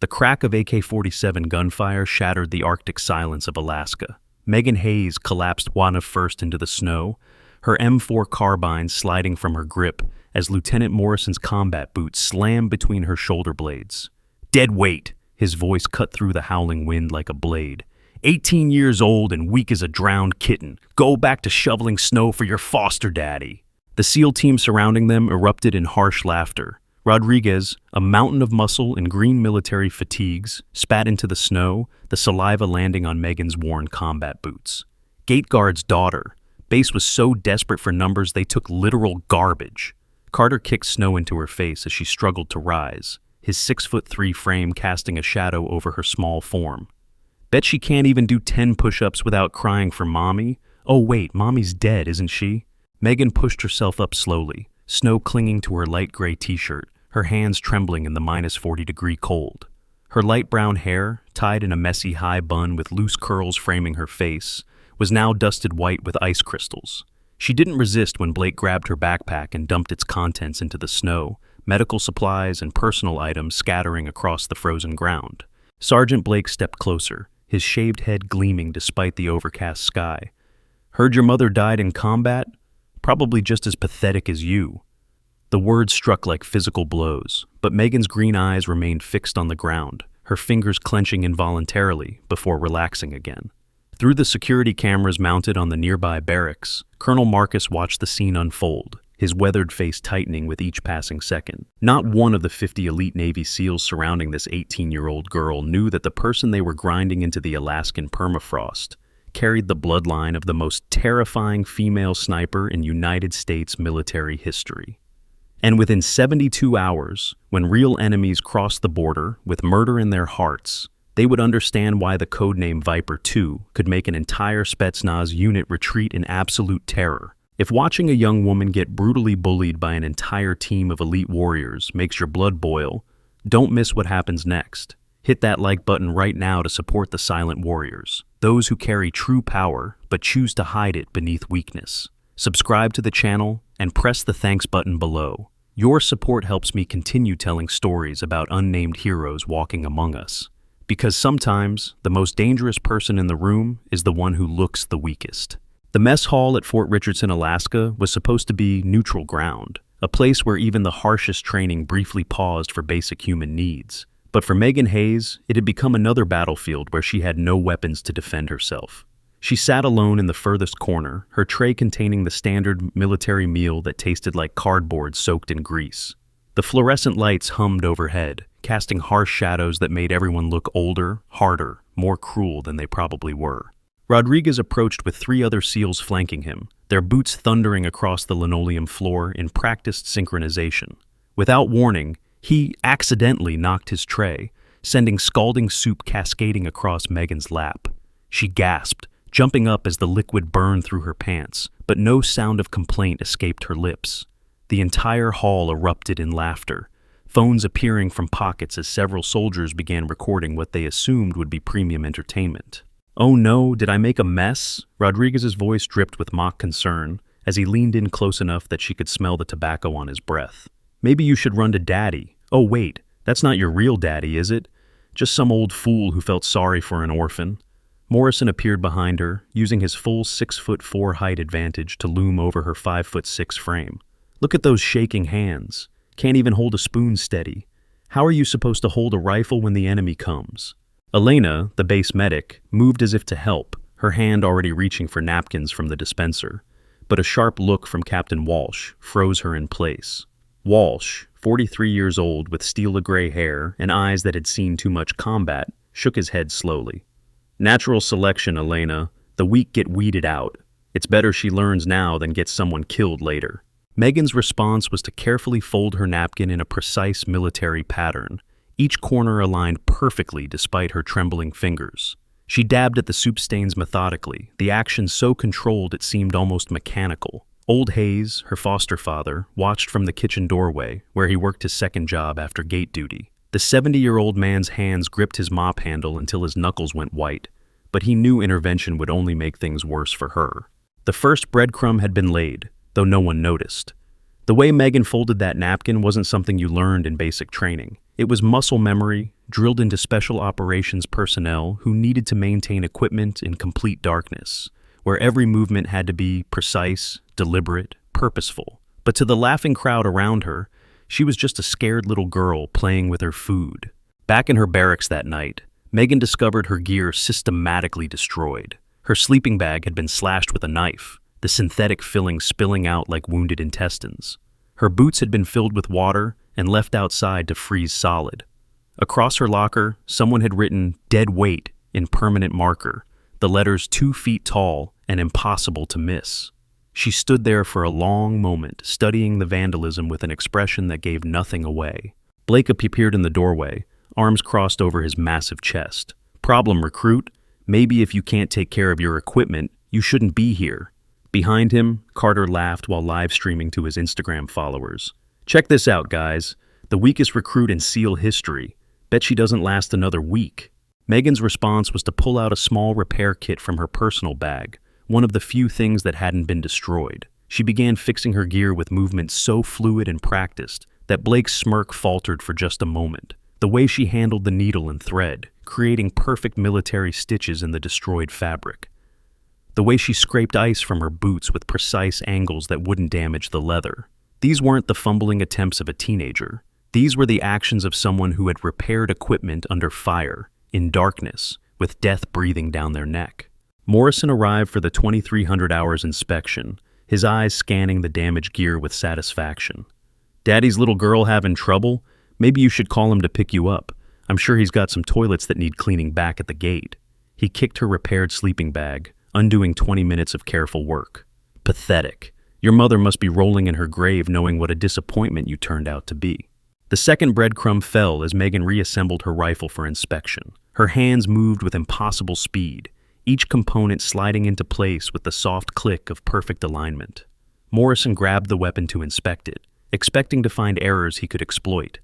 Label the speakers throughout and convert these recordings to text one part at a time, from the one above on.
Speaker 1: The crack of AK-47 gunfire shattered the Arctic silence of Alaska. Megan Hayes collapsed one first into the snow, her M4 carbine sliding from her grip as Lieutenant Morrison's combat boot slammed between her shoulder blades. "Dead weight," his voice cut through the howling wind like a blade. 18 years old and weak as a drowned kitten. Go back to shoveling snow for your foster daddy." The SEAL team surrounding them erupted in harsh laughter. Rodriguez, a mountain of muscle in green military fatigues, spat into the snow, the saliva landing on Megan's worn combat boots. Gateguard's daughter. Base was so desperate for numbers they took literal garbage. Carter kicked snow into her face as she struggled to rise, his 6'3" frame casting a shadow over her small form. "Bet she can't even do 10 push-ups without crying for mommy. Oh wait, mommy's dead, isn't she?" Megan pushed herself up slowly, snow clinging to her light gray t-shirt, her hands trembling in the -40-degree cold. Her light brown hair, tied in a messy high bun with loose curls framing her face, was now dusted white with ice crystals. She didn't resist when Blake grabbed her backpack and dumped its contents into the snow, medical supplies and personal items scattering across the frozen ground. Sergeant Blake stepped closer, his shaved head gleaming despite the overcast sky. "Heard your mother died in combat? Probably just as pathetic as you." The words struck like physical blows, but Megan's green eyes remained fixed on the ground, her fingers clenching involuntarily before relaxing again. Through the security cameras mounted on the nearby barracks, Colonel Marcus watched the scene unfold, his weathered face tightening with each passing second. Not one of the 50 elite Navy SEALs surrounding this 18-year-old girl knew that the person they were grinding into the Alaskan permafrost carried the bloodline of the most terrifying female sniper in United States military history. And within 72 hours, when real enemies crossed the border with murder in their hearts, they would understand why the codename Viper 2 could make an entire Spetsnaz unit retreat in absolute terror. If watching a young woman get brutally bullied by an entire team of elite warriors makes your blood boil, don't miss what happens next. Hit that like button right now to support the silent warriors, those who carry true power but choose to hide it beneath weakness. Subscribe to the channel and press the thanks button below. Your support helps me continue telling stories about unnamed heroes walking among us. Because sometimes, the most dangerous person in the room is the one who looks the weakest. The mess hall at Fort Richardson, Alaska was supposed to be neutral ground, a place where even the harshest training briefly paused for basic human needs. But for Megan Hayes, it had become another battlefield where she had no weapons to defend herself. She sat alone in the furthest corner, her tray containing the standard military meal that tasted like cardboard soaked in grease. The fluorescent lights hummed overhead, casting harsh shadows that made everyone look older, harder, more cruel than they probably were. Rodriguez approached with 3 other SEALs flanking him, their boots thundering across the linoleum floor in practiced synchronization. Without warning, he accidentally knocked his tray, sending scalding soup cascading across Megan's lap. She gasped, jumping up as the liquid burned through her pants, but no sound of complaint escaped her lips. The entire hall erupted in laughter, phones appearing from pockets as several soldiers began recording what they assumed would be premium entertainment. "Oh no, did I make a mess?" Rodriguez's voice dripped with mock concern as he leaned in close enough that she could smell the tobacco on his breath. "Maybe you should run to Daddy." "Oh wait, that's not your real daddy, is it? Just some old fool who felt sorry for an orphan." Morrison appeared behind her, using his full 6'4" height advantage to loom over her 5'6" frame. "Look at those shaking hands. Can't even hold a spoon steady. How are you supposed to hold a rifle when the enemy comes?" Elena, the base medic, moved as if to help, her hand already reaching for napkins from the dispenser. But a sharp look from Captain Walsh froze her in place. Walsh, 43 years old with steel-gray hair and eyes that had seen too much combat, shook his head slowly. "Natural selection, Elena. The weak get weeded out. It's better she learns now than gets someone killed later." Megan's response was to carefully fold her napkin in a precise military pattern, each corner aligned perfectly despite her trembling fingers. She dabbed at the soup stains methodically, the action so controlled it seemed almost mechanical. Old Hayes, her foster father, watched from the kitchen doorway, where he worked his second job after gate duty. The 70-year-old man's hands gripped his mop handle until his knuckles went white, but he knew intervention would only make things worse for her. The first breadcrumb had been laid, though no one noticed. The way Megan folded that napkin wasn't something you learned in basic training. It was muscle memory, drilled into special operations personnel who needed to maintain equipment in complete darkness, where every movement had to be precise, deliberate, purposeful. But to the laughing crowd around her, she was just a scared little girl playing with her food. Back in her barracks that night, Megan discovered her gear systematically destroyed. Her sleeping bag had been slashed with a knife, the synthetic filling spilling out like wounded intestines. Her boots had been filled with water and left outside to freeze solid. Across her locker, someone had written "dead weight" in permanent marker, the letters 2 feet tall and impossible to miss. She stood there for a long moment, studying the vandalism with an expression that gave nothing away. Blake appeared in the doorway, arms crossed over his massive chest. "Problem, recruit? Maybe if you can't take care of your equipment, you shouldn't be here." Behind him, Carter laughed while live streaming to his Instagram followers. "Check this out, guys. The weakest recruit in SEAL history. Bet she doesn't last another week." Megan's response was to pull out a small repair kit from her personal bag, one of the few things that hadn't been destroyed. She began fixing her gear with movements so fluid and practiced that Blake's smirk faltered for just a moment. The way she handled the needle and thread, creating perfect military stitches in the destroyed fabric. The way she scraped ice from her boots with precise angles that wouldn't damage the leather. These weren't the fumbling attempts of a teenager. These were the actions of someone who had repaired equipment under fire, in darkness, with death breathing down their neck. Morrison arrived for the 2300 hours inspection, his eyes scanning the damaged gear with satisfaction. "Daddy's little girl having trouble? Maybe you should call him to pick you up. I'm sure he's got some toilets that need cleaning back at the gate." He kicked her repaired sleeping bag, undoing 20 minutes of careful work. "Pathetic. Your mother must be rolling in her grave knowing what a disappointment you turned out to be." The second breadcrumb fell as Megan reassembled her rifle for inspection. Her hands moved with impossible speed, each component sliding into place with the soft click of perfect alignment. Morrison grabbed the weapon to inspect it, expecting to find errors he could exploit.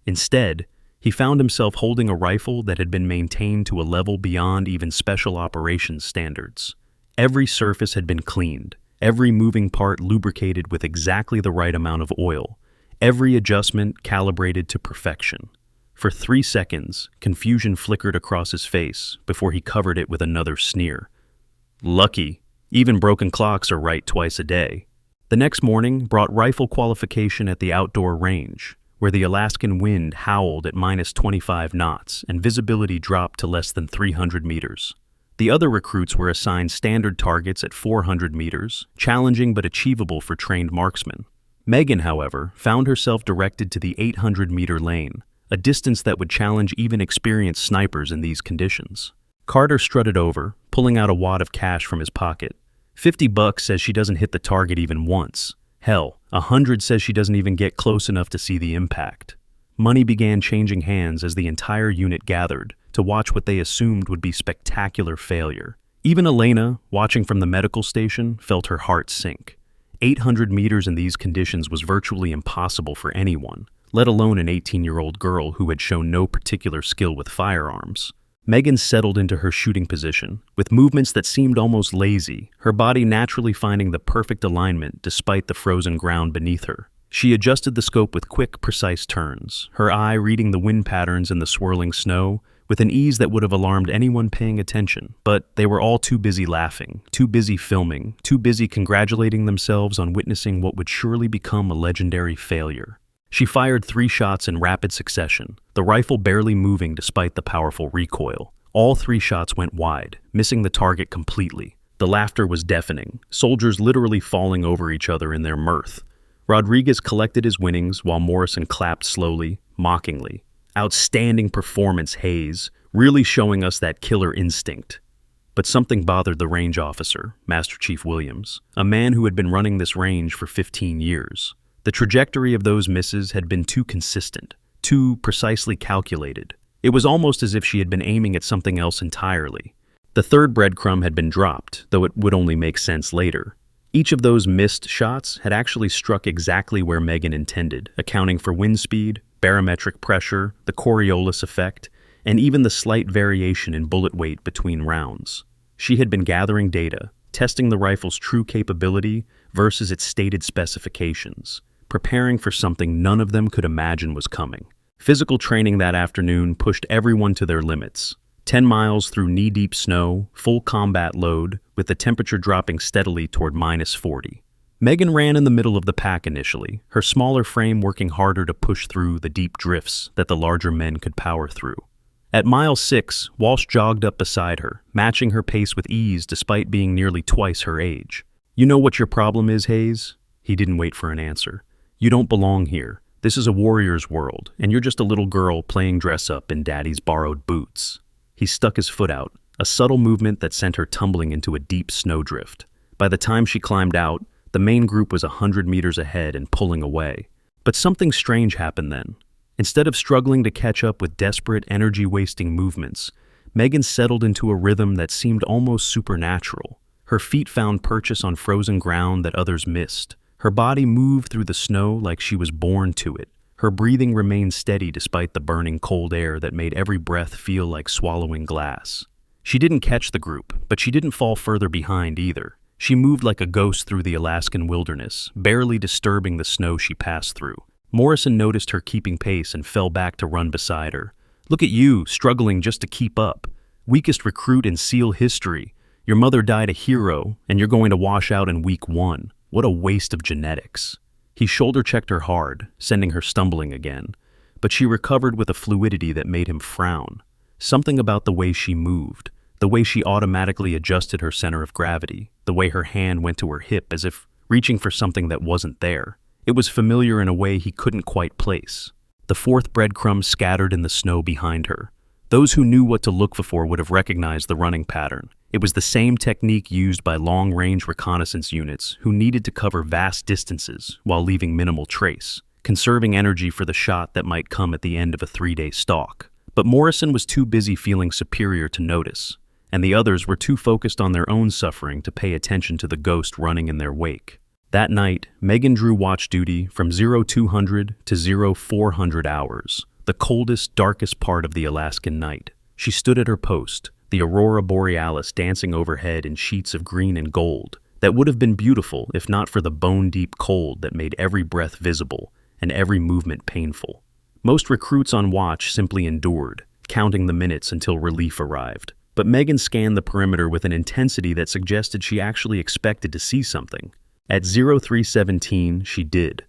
Speaker 1: Instead, he found himself holding a rifle that had been maintained to a level beyond even special operations standards. Every surface had been cleaned, every moving part lubricated with exactly the right amount of oil, every adjustment calibrated to perfection. For 3 seconds, confusion flickered across his face before he covered it with another sneer. "Lucky. Even broken clocks are right twice a day." The next morning brought rifle qualification at the outdoor range, where the Alaskan wind howled at -25 knots and visibility dropped to less than 300 meters. The other recruits were assigned standard targets at 400 meters, challenging but achievable for trained marksmen. Megan, however, found herself directed to the 800-meter lane, a distance that would challenge even experienced snipers in these conditions. Carter strutted over, pulling out a wad of cash from his pocket. $50 says she doesn't hit the target even once. Hell, 100 says she doesn't even get close enough to see the impact. Money began changing hands as the entire unit gathered to watch what they assumed would be spectacular failure. Even Elena, watching from the medical station, felt her heart sink. 800 meters in these conditions was virtually impossible for anyone, let alone an 18-year-old girl who had shown no particular skill with firearms. Megan settled into her shooting position, with movements that seemed almost lazy, her body naturally finding the perfect alignment despite the frozen ground beneath her. She adjusted the scope with quick, precise turns, her eye reading the wind patterns in the swirling snow with an ease that would have alarmed anyone paying attention. But they were all too busy laughing, too busy filming, too busy congratulating themselves on witnessing what would surely become a legendary failure. She fired 3 shots in rapid succession, the rifle barely moving despite the powerful recoil. All 3 shots went wide, missing the target completely. The laughter was deafening, soldiers literally falling over each other in their mirth. Rodriguez collected his winnings while Morrison clapped slowly, mockingly. "Outstanding performance, Hayes, really showing us that killer instinct." But something bothered the range officer, Master Chief Williams, a man who had been running this range for 15 years. The trajectory of those misses had been too consistent, too precisely calculated. It was almost as if she had been aiming at something else entirely. The third breadcrumb had been dropped, though it would only make sense later. Each of those missed shots had actually struck exactly where Megan intended, accounting for wind speed, barometric pressure, the Coriolis effect, and even the slight variation in bullet weight between rounds. She had been gathering data, testing the rifle's true capability versus its stated specifications, preparing for something none of them could imagine was coming. Physical training that afternoon pushed everyone to their limits. 10 miles through knee-deep snow, full combat load, with the temperature dropping steadily toward -40. Megan ran in the middle of the pack initially, her smaller frame working harder to push through the deep drifts that the larger men could power through. At mile 6, Walsh jogged up beside her, matching her pace with ease despite being nearly twice her age. "You know what your problem is, Hayes?" He didn't wait for an answer. "You don't belong here. This is a warrior's world, and you're just a little girl playing dress-up in Daddy's borrowed boots." He stuck his foot out, a subtle movement that sent her tumbling into a deep snowdrift. By the time she climbed out, the main group was 100 meters ahead and pulling away. But something strange happened then. Instead of struggling to catch up with desperate, energy-wasting movements, Megan settled into a rhythm that seemed almost supernatural. Her feet found purchase on frozen ground that others missed. Her body moved through the snow like she was born to it. Her breathing remained steady despite the burning cold air that made every breath feel like swallowing glass. She didn't catch the group, but she didn't fall further behind either. She moved like a ghost through the Alaskan wilderness, barely disturbing the snow she passed through. Morrison noticed her keeping pace and fell back to run beside her. "Look at you, struggling just to keep up. Weakest recruit in SEAL history. Your mother died a hero, and you're going to wash out in week 1. What a waste of genetics." He shoulder-checked her hard, sending her stumbling again. But she recovered with a fluidity that made him frown. Something about the way she moved, the way she automatically adjusted her center of gravity, the way her hand went to her hip as if reaching for something that wasn't there. It was familiar in a way he couldn't quite place. The 4th breadcrumb scattered in the snow behind her. Those who knew what to look for would have recognized the running pattern. It was the same technique used by long-range reconnaissance units who needed to cover vast distances while leaving minimal trace, conserving energy for the shot that might come at the end of a 3-day stalk. But Morrison was too busy feeling superior to notice, and the others were too focused on their own suffering to pay attention to the ghost running in their wake. That night, Megan drew watch duty from 0200 to 0400 hours, the coldest, darkest part of the Alaskan night. She stood at her post, the aurora borealis dancing overhead in sheets of green and gold that would have been beautiful if not for the bone-deep cold that made every breath visible and every movement painful. Most recruits on watch simply endured, counting the minutes until relief arrived. But Megan scanned the perimeter with an intensity that suggested she actually expected to see something. At 0317, she did.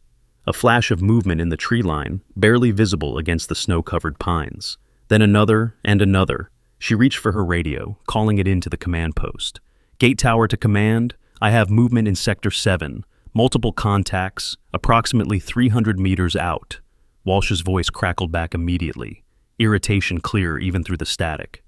Speaker 1: A flash of movement in the tree line, barely visible against the snow-covered pines. Then another and another. She reached for her radio, calling it into the command post. "Gate tower to command, I have movement in Sector 7. Multiple contacts, approximately 300 meters out." Walsh's voice crackled back immediately, irritation clear even through the static.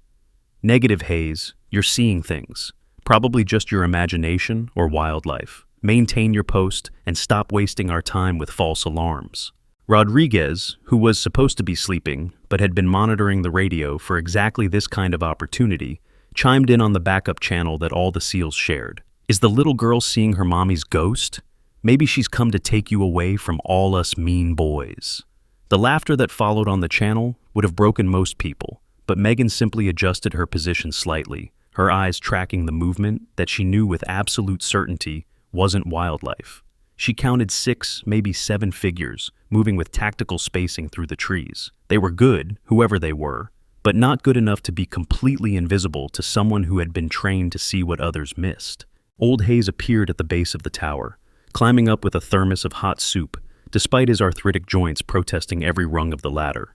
Speaker 1: "Negative, Hayes. You're seeing things. Probably just your imagination or wildlife. Maintain your post and stop wasting our time with false alarms." Rodriguez, who was supposed to be sleeping but had been monitoring the radio for exactly this kind of opportunity, chimed in on the backup channel that all the SEALs shared. "Is the little girl seeing her mommy's ghost? Maybe she's come to take you away from all us mean boys." The laughter that followed on the channel would have broken most people, but Megan simply adjusted her position slightly, her eyes tracking the movement that she knew with absolute certainty wasn't wildlife. She counted 6, maybe 7 figures, moving with tactical spacing through the trees. They were good, whoever they were, but not good enough to be completely invisible to someone who had been trained to see what others missed. Old Hayes appeared at the base of the tower, climbing up with a thermos of hot soup, despite his arthritic joints protesting every rung of the ladder.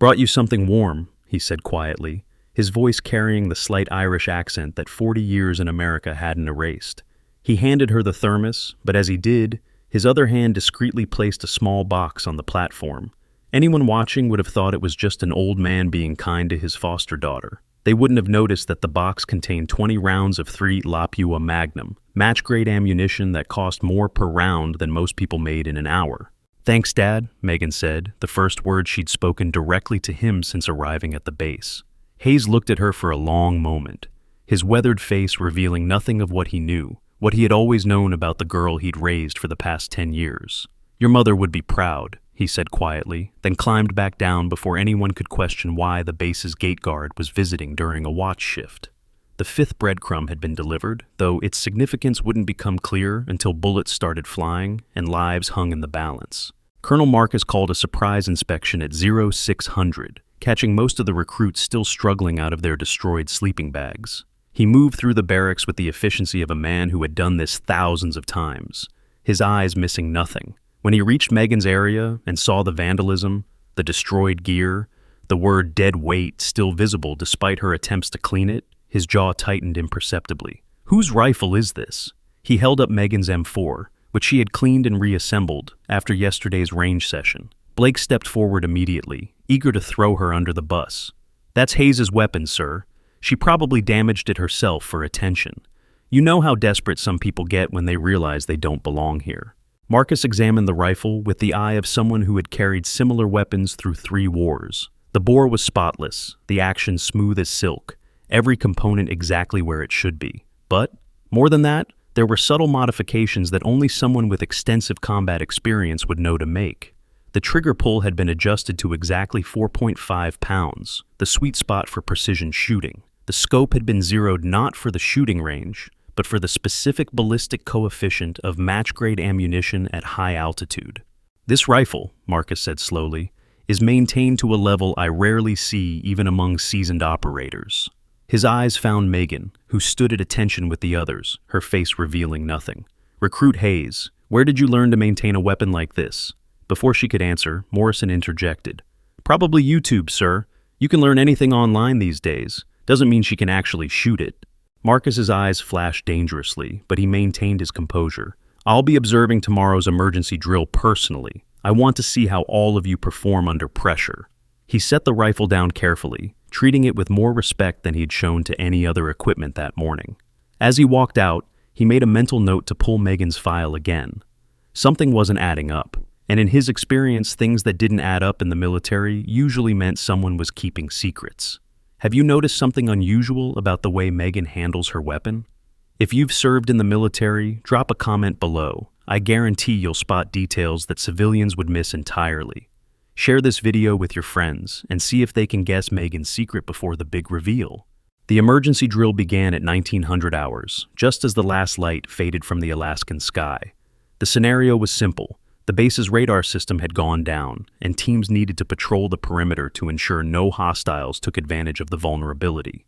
Speaker 1: "Brought you something warm," he said quietly, his voice carrying the slight Irish accent that 40 years in America hadn't erased. He handed her the thermos, but as he did, his other hand discreetly placed a small box on the platform. Anyone watching would have thought it was just an old man being kind to his foster daughter. They wouldn't have noticed that the box contained 20 rounds of .3 Lapua Magnum, match-grade ammunition that cost more per round than most people made in an hour. "Thanks, Dad," Megan said, the first word she'd spoken directly to him since arriving at the base. Hayes looked at her for a long moment, his weathered face revealing nothing of what he knew, what he had always known about the girl he'd raised for the past 10 years. "Your mother would be proud," he said quietly, then climbed back down before anyone could question why the base's gate guard was visiting during a watch shift. The 5th breadcrumb had been delivered, though its significance wouldn't become clear until bullets started flying and lives hung in the balance. Colonel Marcus called a surprise inspection at 0600, catching most of the recruits still struggling out of their destroyed sleeping bags. He moved through the barracks with the efficiency of a man who had done this thousands of times, his eyes missing nothing. When he reached Megan's area and saw the vandalism, the destroyed gear, the word dead weight still visible despite her attempts to clean it, his jaw tightened imperceptibly. Whose rifle is this? He held up Megan's M4, which she had cleaned and reassembled after yesterday's range session. Blake stepped forward immediately, eager to throw her under the bus. That's Hayes' weapon, sir. She probably damaged it herself for attention. You know how desperate some people get when they realize they don't belong here. Marcus examined the rifle with the eye of someone who had carried similar weapons through 3 wars. The bore was spotless, the action smooth as silk, every component exactly where it should be. But, more than that, there were subtle modifications that only someone with extensive combat experience would know to make. The trigger pull had been adjusted to exactly 4.5 pounds, the sweet spot for precision shooting. The scope had been zeroed not for the shooting range, but for the specific ballistic coefficient of match-grade ammunition at high altitude. This rifle, Marcus said slowly, is maintained to a level I rarely see even among seasoned operators. His eyes found Megan, who stood at attention with the others, her face revealing nothing. Recruit Hayes, where did you learn to maintain a weapon like this? Before she could answer, Morrison interjected. Probably YouTube, sir. You can learn anything online these days. Doesn't mean she can actually shoot it. Marcus's eyes flashed dangerously, but he maintained his composure. I'll be observing tomorrow's emergency drill personally. I want to see how all of you perform under pressure. He set the rifle down carefully, treating it with more respect than he'd shown to any other equipment that morning. As he walked out, he made a mental note to pull Megan's file again. Something wasn't adding up, and in his experience, things that didn't add up in the military usually meant someone was keeping secrets. Have you noticed something unusual about the way Megan handles her weapon? If you've served in the military, drop a comment below. I guarantee you'll spot details that civilians would miss entirely. Share this video with your friends and see if they can guess Megan's secret before the big reveal. The emergency drill began at 1900 hours, just as the last light faded from the Alaskan sky. The scenario was simple. The base's radar system had gone down, and teams needed to patrol the perimeter to ensure no hostiles took advantage of the vulnerability.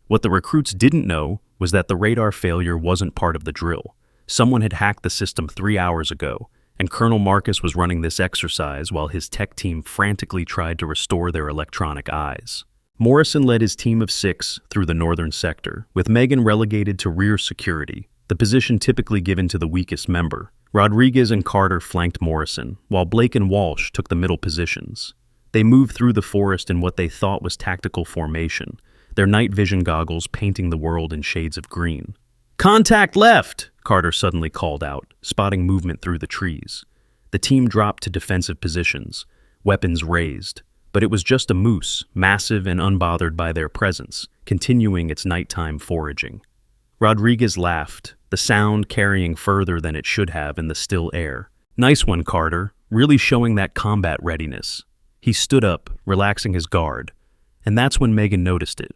Speaker 1: What the recruits didn't know was that the radar failure wasn't part of the drill. Someone had hacked the system 3 hours ago, and Colonel Marcus was running this exercise while his tech team frantically tried to restore their electronic eyes. Morrison led his team of 6 through the northern sector, with Megan relegated to rear security, the position typically given to the weakest member. Rodriguez and Carter flanked Morrison, while Blake and Walsh took the middle positions. They moved through the forest in what they thought was tactical formation, their night vision goggles painting the world in shades of green. "Contact left!" Carter suddenly called out, spotting movement through the trees. The team dropped to defensive positions, weapons raised, but it was just a moose, massive and unbothered by their presence, continuing its nighttime foraging. Rodriguez laughed, the sound carrying further than it should have in the still air. "Nice one, Carter, really showing that combat readiness." He stood up, relaxing his guard, and that's when Megan noticed it.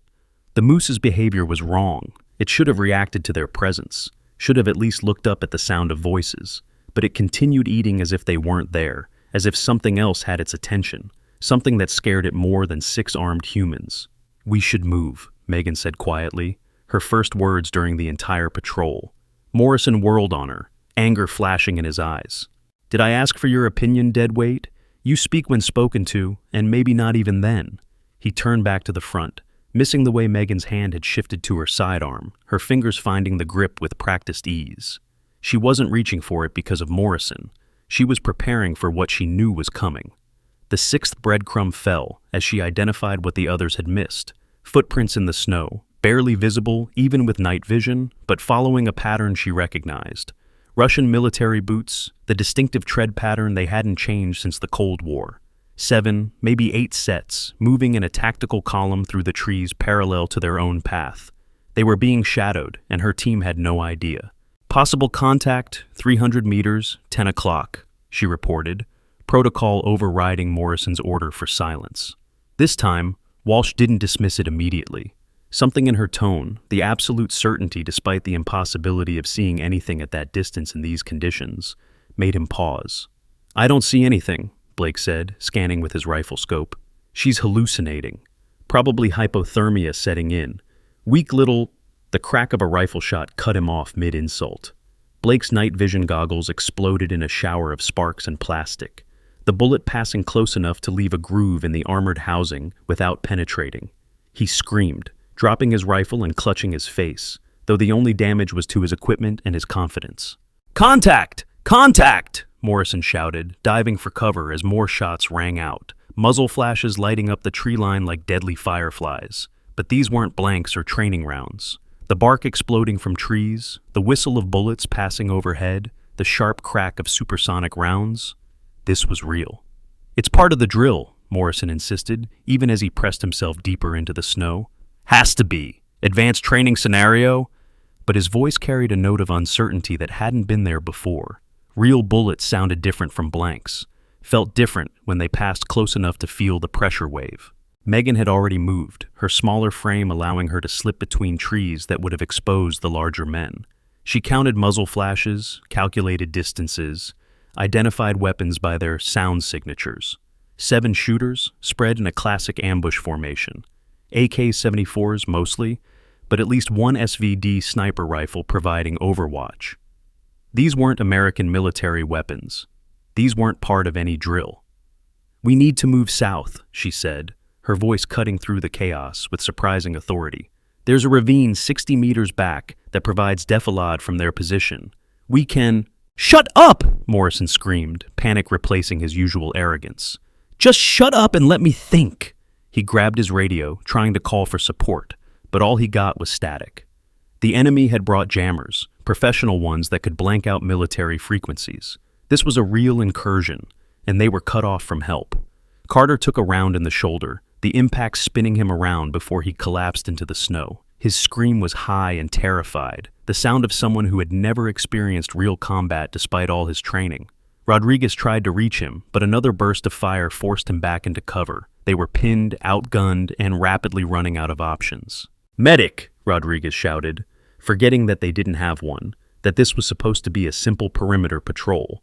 Speaker 1: The moose's behavior was wrong. It should have reacted to their presence, should have at least looked up at the sound of voices, but it continued eating as if they weren't there, as if something else had its attention, something that scared it more than 6 armed humans. "We should move," Megan said quietly, her first words during the entire patrol. Morrison whirled on her, anger flashing in his eyes. "Did I ask for your opinion, deadweight? You speak when spoken to, and maybe not even then." He turned back to the front, missing the way Megan's hand had shifted to her sidearm, her fingers finding the grip with practiced ease. She wasn't reaching for it because of Morrison. She was preparing for what she knew was coming. The 6th breadcrumb fell as she identified what the others had missed. Footprints in the snow, barely visible even with night vision, but following a pattern she recognized. Russian military boots, the distinctive tread pattern they hadn't changed since the Cold War. 7, maybe 8 sets, moving in a tactical column through the trees parallel to their own path. They were being shadowed, and her team had no idea. "Possible contact, 300 meters, 10 o'clock, she reported, protocol overriding Morrison's order for silence. This time, Walsh didn't dismiss it immediately. Something in her tone, the absolute certainty despite the impossibility of seeing anything at that distance in these conditions, made him pause. I don't see anything, Blake said, scanning with his rifle scope. She's hallucinating. Probably hypothermia setting in. Weak little... The crack of a rifle shot cut him off mid-insult. Blake's night vision goggles exploded in a shower of sparks and plastic, the bullet passing close enough to leave a groove in the armored housing without penetrating. He screamed, dropping his rifle and clutching his face, though the only damage was to his equipment and his confidence. "Contact! Contact!" Morrison shouted, diving for cover as more shots rang out, muzzle flashes lighting up the tree line like deadly fireflies. But these weren't blanks or training rounds. The bark exploding from trees, the whistle of bullets passing overhead, the sharp crack of supersonic rounds. This was real. "It's part of the drill," Morrison insisted, even as he pressed himself deeper into the snow. "Has to be. Advanced training scenario?" But his voice carried a note of uncertainty that hadn't been there before. Real bullets sounded different from blanks, felt different when they passed close enough to feel the pressure wave. Megan had already moved, her smaller frame allowing her to slip between trees that would have exposed the larger men. She counted muzzle flashes, calculated distances, identified weapons by their sound signatures. 7 shooters, spread in a classic ambush formation. AK-74s mostly, but at least one SVD sniper rifle providing overwatch. These weren't American military weapons. These weren't part of any drill. "We need to move south," she said, her voice cutting through the chaos with surprising authority. "There's a ravine 60 meters back that provides defilade from their position. We can—" "Shut up!" Morrison screamed, panic replacing his usual arrogance. "Just shut up and let me think!" He grabbed his radio, trying to call for support, but all he got was static. The enemy had brought jammers, professional ones that could blank out military frequencies. This was a real incursion, and they were cut off from help. Carter took a round in the shoulder, the impact spinning him around before he collapsed into the snow. His scream was high and terrified, the sound of someone who had never experienced real combat despite all his training. Rodriguez tried to reach him, but another burst of fire forced him back into cover. They were pinned, outgunned, and rapidly running out of options. "Medic!" Rodriguez shouted, forgetting that they didn't have one, that this was supposed to be a simple perimeter patrol.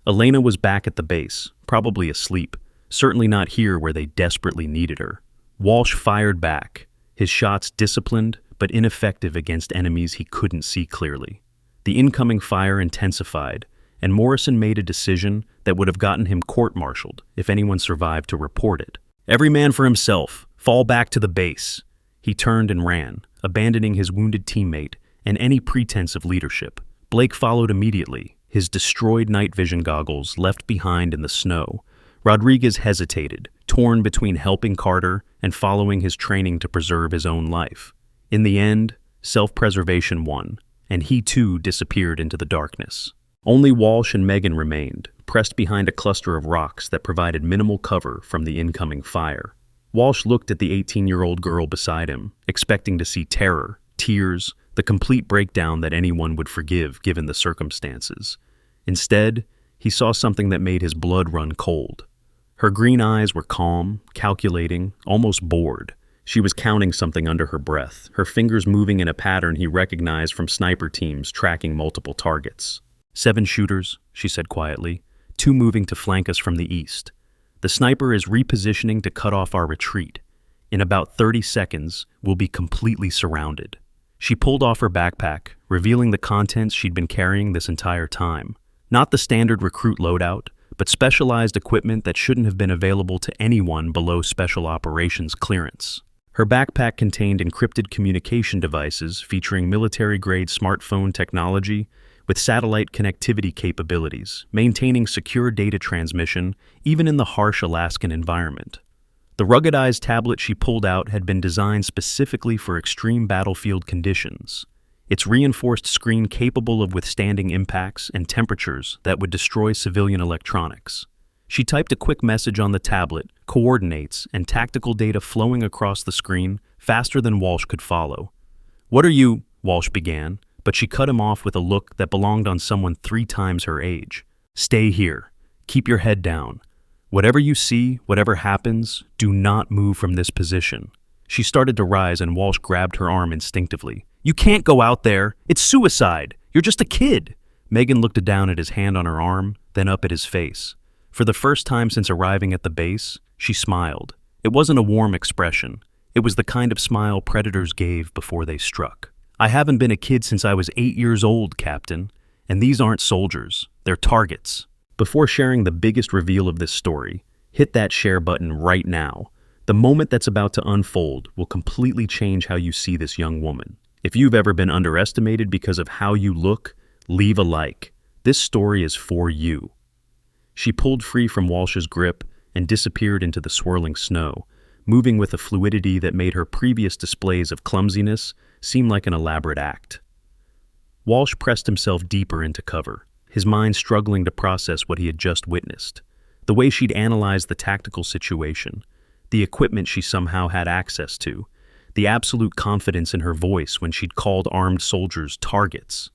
Speaker 1: Elena was back at the base, probably asleep, certainly not here where they desperately needed her. Walsh fired back, his shots disciplined but ineffective against enemies he couldn't see clearly. The incoming fire intensified, and Morrison made a decision that would have gotten him court-martialed if anyone survived to report it. "Every man for himself. Fall back to the base." He turned and ran, abandoning his wounded teammate and any pretense of leadership. Blake followed immediately, his destroyed night vision goggles left behind in the snow. Rodriguez hesitated, torn between helping Carter and following his training to preserve his own life. In the end, self-preservation won, and he too disappeared into the darkness. Only Walsh and Megan remained, pressed behind a cluster of rocks that provided minimal cover from the incoming fire. Walsh looked at the 18-year-old girl beside him, expecting to see terror, tears, the complete breakdown that anyone would forgive given the circumstances. Instead, he saw something that made his blood run cold. Her green eyes were calm, calculating, almost bored. She was counting something under her breath, her fingers moving in a pattern he recognized from sniper teams tracking multiple targets. 7 shooters, she said quietly, 2 moving to flank us from the east. The sniper is repositioning to cut off our retreat. In about 30 seconds, we'll be completely surrounded. She pulled off her backpack, revealing the contents she'd been carrying this entire time. Not the standard recruit loadout, but specialized equipment that shouldn't have been available to anyone below special operations clearance. Her backpack contained encrypted communication devices featuring military-grade smartphone technology with satellite connectivity capabilities, maintaining secure data transmission even in the harsh Alaskan environment. The ruggedized tablet she pulled out had been designed specifically for extreme battlefield conditions, its reinforced screen capable of withstanding impacts and temperatures that would destroy civilian electronics. She typed a quick message on the tablet, coordinates, and tactical data flowing across the screen faster than Walsh could follow. "What are you?" Walsh began, but she cut him off with a look that belonged on someone 3 times her age. "Stay here. Keep your head down. Whatever you see, whatever happens, do not move from this position." She started to rise and Walsh grabbed her arm instinctively. "You can't go out there. It's suicide. You're just a kid." Megan looked down at his hand on her arm, then up at his face. For the first time since arriving at the base, she smiled. It wasn't a warm expression. It was the kind of smile predators gave before they struck. "I haven't been a kid since I was 8 years old, Captain. And these aren't soldiers. They're targets." Before sharing the biggest reveal of this story, hit that share button right now. The moment that's about to unfold will completely change how you see this young woman. If you've ever been underestimated because of how you look, leave a like. This story is for you. She pulled free from Walsh's grip and disappeared into the swirling snow, moving with a fluidity that made her previous displays of clumsiness seem like an elaborate act. Walsh pressed himself deeper into cover, his mind struggling to process what he had just witnessed. The way she'd analyzed the tactical situation, the equipment she somehow had access to, the absolute confidence in her voice when she'd called armed soldiers targets.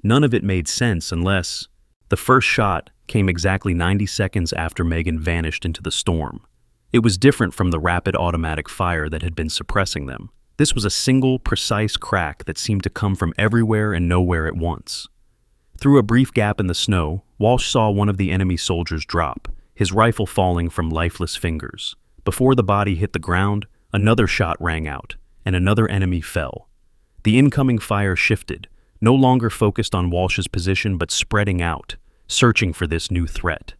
Speaker 1: None of it made sense unless the first shot came exactly 90 seconds after Megan vanished into the storm. It was different from the rapid automatic fire that had been suppressing them. This was a single, precise crack that seemed to come from everywhere and nowhere at once. Through a brief gap in the snow, Walsh saw one of the enemy soldiers drop, his rifle falling from lifeless fingers. Before the body hit the ground, another shot rang out, and another enemy fell. The incoming fire shifted, no longer focused on Walsh's position but spreading out, searching for this new threat.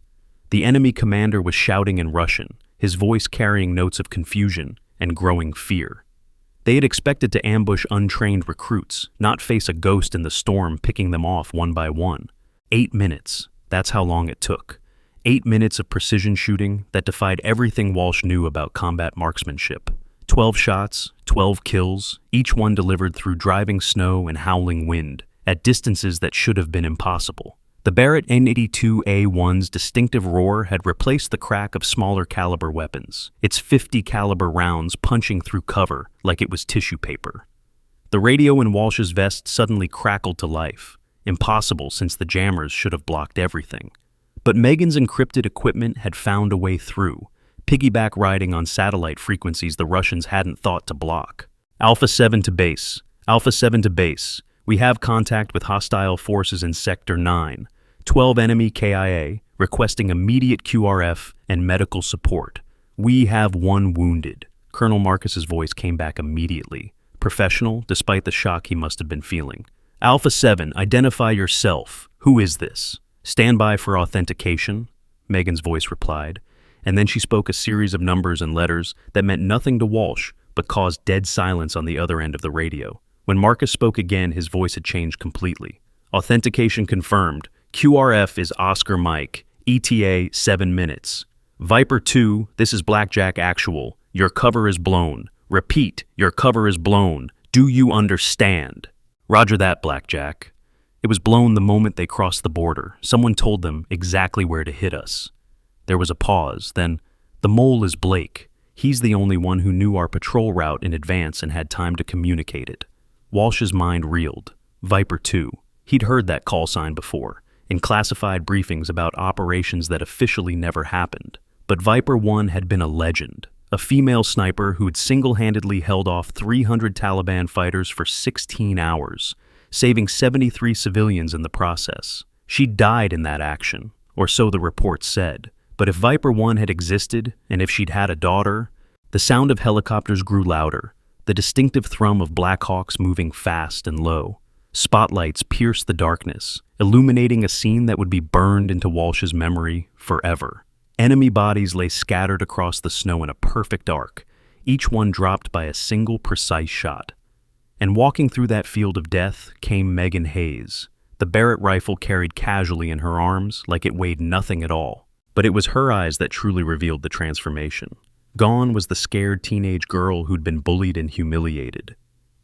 Speaker 1: The enemy commander was shouting in Russian, his voice carrying notes of confusion and growing fear. They had expected to ambush untrained recruits, not face a ghost in the storm picking them off one by one. 8 minutes, that's how long it took. 8 minutes of precision shooting that defied everything Walsh knew about combat marksmanship. 12 shots, 12 kills, each one delivered through driving snow and howling wind, at distances that should have been impossible. The Barrett N82A1's distinctive roar had replaced the crack of smaller caliber weapons, its 50 caliber rounds punching through cover like it was tissue paper. The radio in Walsh's vest suddenly crackled to life, impossible since the jammers should have blocked everything. But Megan's encrypted equipment had found a way through, piggyback riding on satellite frequencies the Russians hadn't thought to block. Alpha 7 to base. Alpha 7 to base. We have contact with hostile forces in Sector 9. 12 enemy KIA, requesting immediate QRF and medical support. We have 1 wounded. Colonel Marcus's voice came back immediately, professional despite the shock he must have been feeling. Alpha 7, identify yourself. Who is this? Stand by for authentication, Megan's voice replied, and then she spoke a series of numbers and letters that meant nothing to Walsh but caused dead silence on the other end of the radio. When Marcus spoke again, his voice had changed completely. Authentication confirmed. QRF is Oscar Mike. ETA 7 minutes. Viper 2, this is Blackjack Actual. Your cover is blown. Repeat, your cover is blown. Do you understand? Roger that, Blackjack. It was blown the moment they crossed the border. Someone told them exactly where to hit us. There was a pause, then, the mole is Blake. He's the only one who knew our patrol route in advance and had time to communicate it. Walsh's mind reeled. Viper 2. He'd heard that call sign before, in classified briefings about operations that officially never happened. But Viper 1 had been a legend, a female sniper who had single-handedly held off 300 Taliban fighters for 16 hours, saving 73 civilians in the process. She died in that action, or so the reports said. But if Viper 1 had existed, and if she'd had a daughter, the sound of helicopters grew louder, the distinctive thrum of Black Hawks moving fast and low. Spotlights pierced the darkness, illuminating a scene that would be burned into Walsh's memory forever. Enemy bodies lay scattered across the snow in a perfect arc, each one dropped by a single precise shot. And walking through that field of death came Megan Hayes. The Barrett rifle carried casually in her arms like it weighed nothing at all. But it was her eyes that truly revealed the transformation. Gone was the scared teenage girl who'd been bullied and humiliated.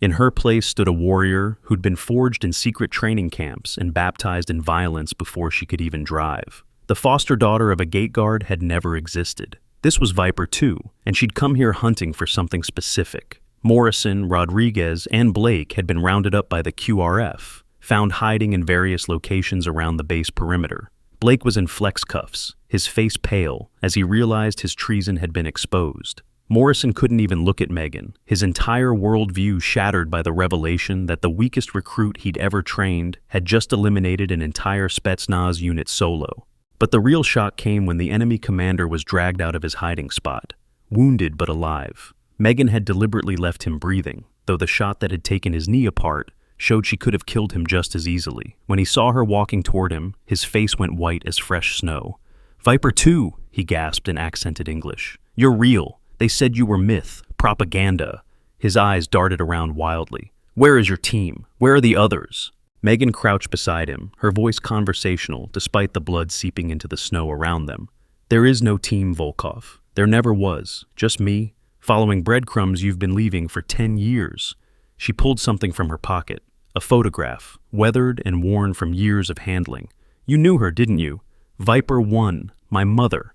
Speaker 1: In her place stood a warrior who'd been forged in secret training camps and baptized in violence before she could even drive. The foster daughter of a gate guard had never existed. This was Viper 2, and she'd come here hunting for something specific. Morrison, Rodriguez, and Blake had been rounded up by the QRF, found hiding in various locations around the base perimeter. Blake was in flex cuffs, his face pale, as he realized his treason had been exposed. Morrison couldn't even look at Megan, his entire worldview shattered by the revelation that the weakest recruit he'd ever trained had just eliminated an entire Spetsnaz unit solo. But the real shock came when the enemy commander was dragged out of his hiding spot, wounded but alive. Megan had deliberately left him breathing, though the shot that had taken his knee apart showed she could have killed him just as easily. When he saw her walking toward him, his face went white as fresh snow. "Viper 2, he gasped in accented English. "You're real. They said you were myth, propaganda." His eyes darted around wildly. "Where is your team? Where are the others?" Megan crouched beside him, her voice conversational despite the blood seeping into the snow around them. "There is no team, Volkov. There never was. Just me, following breadcrumbs you've been leaving for 10 years. She pulled something from her pocket, a photograph, weathered and worn from years of handling. "You knew her, didn't you? Viper 1, my mother."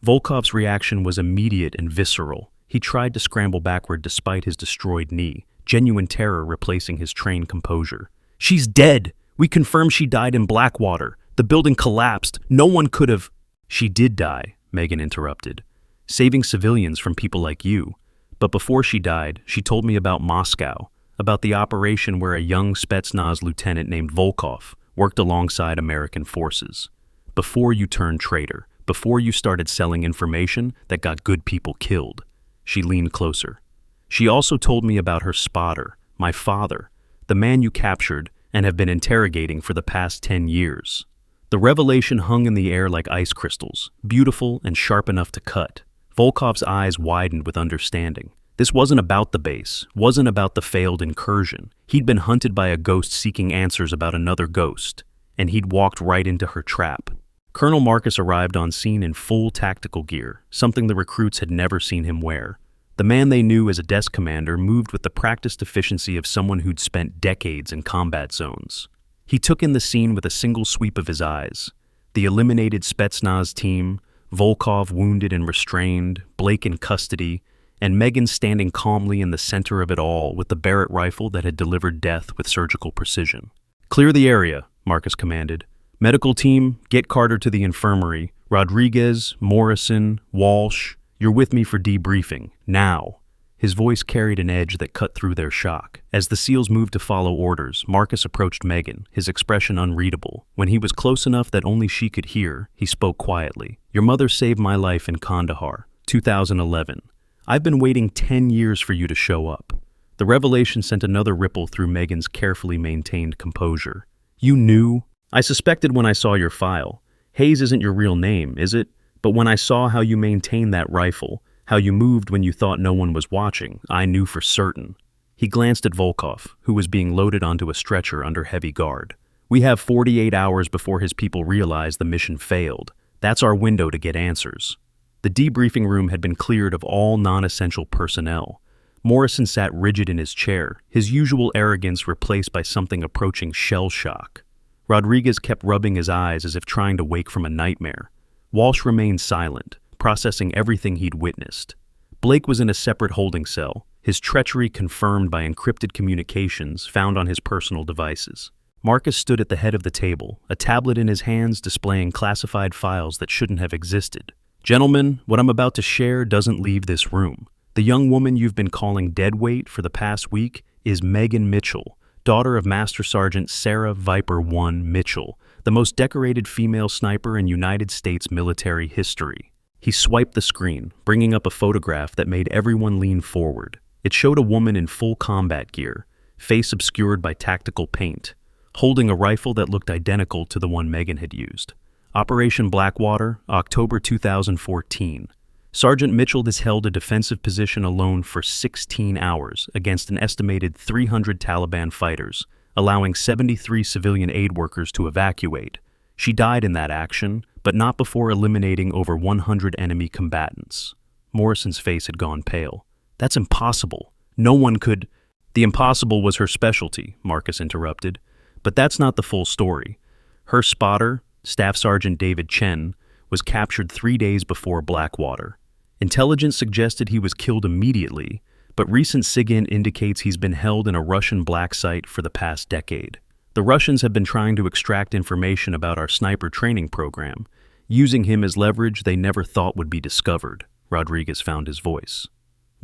Speaker 1: Volkov's reaction was immediate and visceral. He tried to scramble backward despite his destroyed knee, genuine terror replacing his trained composure. "She's dead! We confirmed she died in Blackwater. The building collapsed. No one could have—" "She did die," Megan interrupted, "saving civilians from people like you. But before she died, she told me about Moscow, about the operation where a young Spetsnaz lieutenant named Volkov worked alongside American forces. Before you turned traitor, before you started selling information that got good people killed." She leaned closer. "She also told me about her spotter, my father, the man you captured and have been interrogating for the past 10 years. The revelation hung in the air like ice crystals, beautiful and sharp enough to cut. Volkov's eyes widened with understanding. This wasn't about the base, wasn't about the failed incursion. He'd been hunted by a ghost seeking answers about another ghost, and he'd walked right into her trap. Colonel Marcus arrived on scene in full tactical gear, something the recruits had never seen him wear. The man they knew as a desk commander moved with the practiced efficiency of someone who'd spent decades in combat zones. He took in the scene with a single sweep of his eyes. The eliminated Spetsnaz team, Volkov wounded and restrained, Blake in custody, and Megan standing calmly in the center of it all with the Barrett rifle that had delivered death with surgical precision. "Clear the area," Marcus commanded. "Medical team, get Carter to the infirmary. Rodriguez, Morrison, Walsh, you're with me for debriefing. Now." His voice carried an edge that cut through their shock. As the SEALs moved to follow orders, Marcus approached Megan, his expression unreadable. When he was close enough that only she could hear, he spoke quietly. "Your mother saved my life in Kandahar, 2011. I've been waiting 10 years for you to show up." The revelation sent another ripple through Megan's carefully maintained composure. "You knew?" "I suspected when I saw your file. Hayes isn't your real name, is it? But when I saw how you maintained that rifle, how you moved when you thought no one was watching, I knew for certain." He glanced at Volkov, who was being loaded onto a stretcher under heavy guard. "We have 48 hours before his people realize the mission failed. That's our window to get answers." The debriefing room had been cleared of all non-essential personnel. Morrison sat rigid in his chair, his usual arrogance replaced by something approaching shell shock. Rodriguez kept rubbing his eyes as if trying to wake from a nightmare. Walsh remained silent, processing everything he'd witnessed. Blake was in a separate holding cell, his treachery confirmed by encrypted communications found on his personal devices. Marcus stood at the head of the table, a tablet in his hands displaying classified files that shouldn't have existed. "Gentlemen, what I'm about to share doesn't leave this room. The young woman you've been calling deadweight for the past week is Megan Mitchell, daughter of Master Sergeant Sarah Viper 1 Mitchell, the most decorated female sniper in United States military history." He swiped the screen, bringing up a photograph that made everyone lean forward. It showed a woman in full combat gear, face obscured by tactical paint, holding a rifle that looked identical to the one Megan had used. Operation Blackwater, October 2014. Sergeant Mitchell has held a defensive position alone for 16 hours against an estimated 300 Taliban fighters, allowing 73 civilian aid workers to evacuate. She died in that action, but not before eliminating over 100 enemy combatants. Morrison's face had gone pale. "That's impossible. No one could—" "The impossible was her specialty," Marcus interrupted. "But that's not the full story. Her spotter, Staff Sergeant David Chen, was captured 3 days before Blackwater. Intelligence suggested he was killed immediately, but recent SIGINT indicates he's been held in a Russian black site for the past decade. The Russians have been trying to extract information about our sniper training program, using him as leverage they never thought would be discovered." Rodriguez found his voice.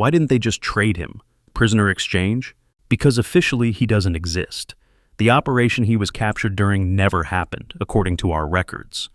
Speaker 1: Why didn't they just trade him? Prisoner exchange? Because officially he doesn't exist. The operation he was captured during never happened, according to our records.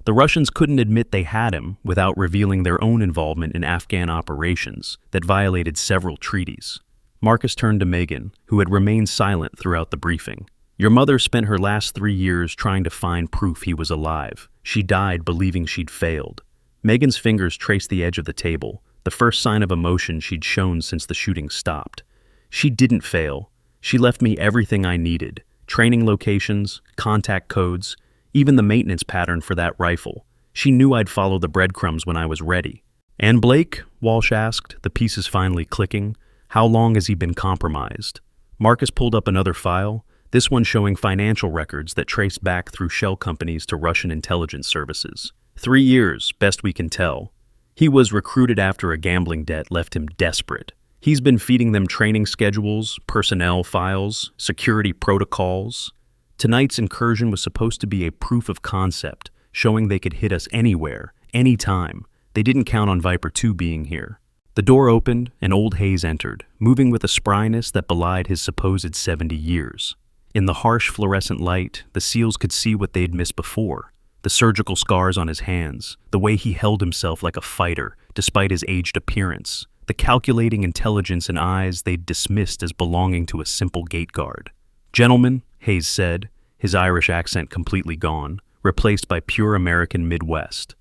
Speaker 1: The Russians couldn't admit they had him without revealing their own involvement in Afghan operations that violated several treaties. Marcus turned to Megan, who had remained silent throughout the briefing. Your mother spent her last 3 years trying to find proof he was alive. She died believing she'd failed. Megan's fingers traced the edge of the table, the first sign of emotion she'd shown since the shooting stopped. She didn't fail. She left me everything I needed: training locations, contact codes, even the maintenance pattern for that rifle. She knew I'd follow the breadcrumbs when I was ready. And Blake? Walsh asked, the pieces finally clicking. How long has he been compromised? Marcus pulled up another file, this one showing financial records that traced back through shell companies to Russian intelligence services. 3 years, best we can tell. He was recruited after a gambling debt left him desperate. He's been feeding them training schedules, personnel files, security protocols. Tonight's incursion was supposed to be a proof of concept, showing they could hit us anywhere, anytime. They didn't count on Viper 2 being here. The door opened, and old Hayes entered, moving with a spryness that belied his supposed 70 years. In the harsh fluorescent light, the SEALs could see what they'd missed before. The surgical scars on his hands, the way he held himself like a fighter, despite his aged appearance, the calculating intelligence and eyes they'd dismissed as belonging to a simple gate guard. Gentlemen, Hayes said, his Irish accent completely gone, replaced by pure American Midwest.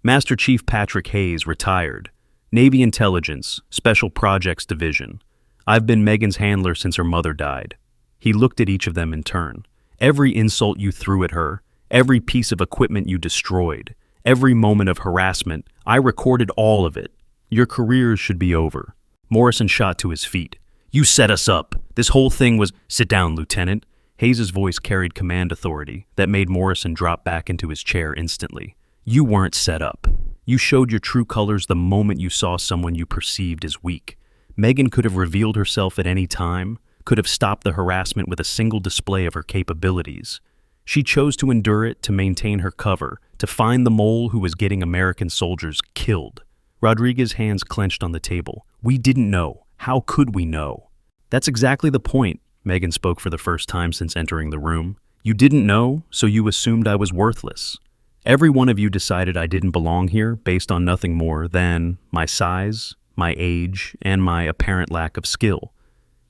Speaker 1: Master Chief Patrick Hayes, retired. Navy Intelligence, Special Projects Division. I've been Megan's handler since her mother died. He looked at each of them in turn. Every insult you threw at her, every piece of equipment you destroyed, every moment of harassment, I recorded all of it. Your careers should be over. Morrison shot to his feet. You set us up. This whole thing was— Sit down, Lieutenant. Hayes' voice carried command authority that made Morrison drop back into his chair instantly. You weren't set up. You showed your true colors the moment you saw someone you perceived as weak. Megan could have revealed herself at any time, could have stopped the harassment with a single display of her capabilities. She chose to endure it to maintain her cover, to find the mole who was getting American soldiers killed. Rodriguez's hands clenched on the table. We didn't know. How could we know? That's exactly the point. Megan spoke for the first time since entering the room. You didn't know, so you assumed I was worthless. Every one of you decided I didn't belong here based on nothing more than my size, my age, and my apparent lack of skill.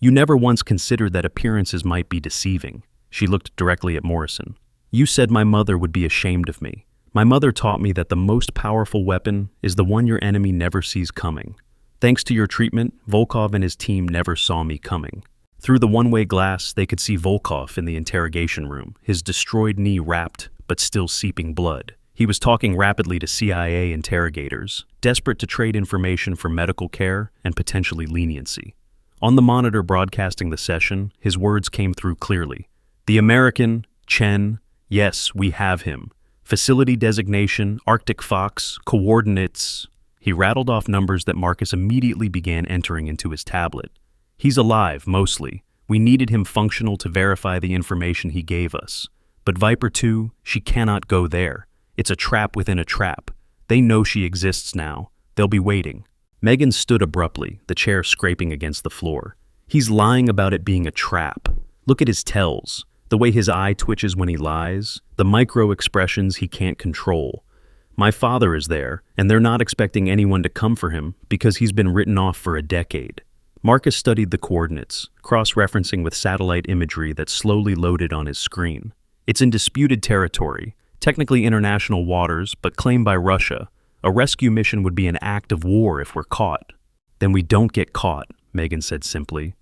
Speaker 1: You never once considered that appearances might be deceiving. She looked directly at Morrison. You said my mother would be ashamed of me. My mother taught me that the most powerful weapon is the one your enemy never sees coming. Thanks to your treatment, Volkov and his team never saw me coming. Through the one-way glass, they could see Volkov in the interrogation room, his destroyed knee wrapped, but still seeping blood. He was talking rapidly to CIA interrogators, desperate to trade information for medical care and potentially leniency. On the monitor broadcasting the session, his words came through clearly. The American, Chen, yes, we have him. Facility designation, Arctic Fox, coordinates. He rattled off numbers that Marcus immediately began entering into his tablet. He's alive, mostly. We needed him functional to verify the information he gave us. But Viper 2, she cannot go there. It's a trap within a trap. They know she exists now. They'll be waiting. Megan stood abruptly, the chair scraping against the floor. He's lying about it being a trap. Look at his tells. The way his eye twitches when he lies, the micro expressions he can't control. My father is there, and they're not expecting anyone to come for him because he's been written off for a decade. Marcus studied the coordinates, cross-referencing with satellite imagery that slowly loaded on his screen. It's in disputed territory, technically international waters, but claimed by Russia. A rescue mission would be an act of war if we're caught. Then we don't get caught, Megan said simply.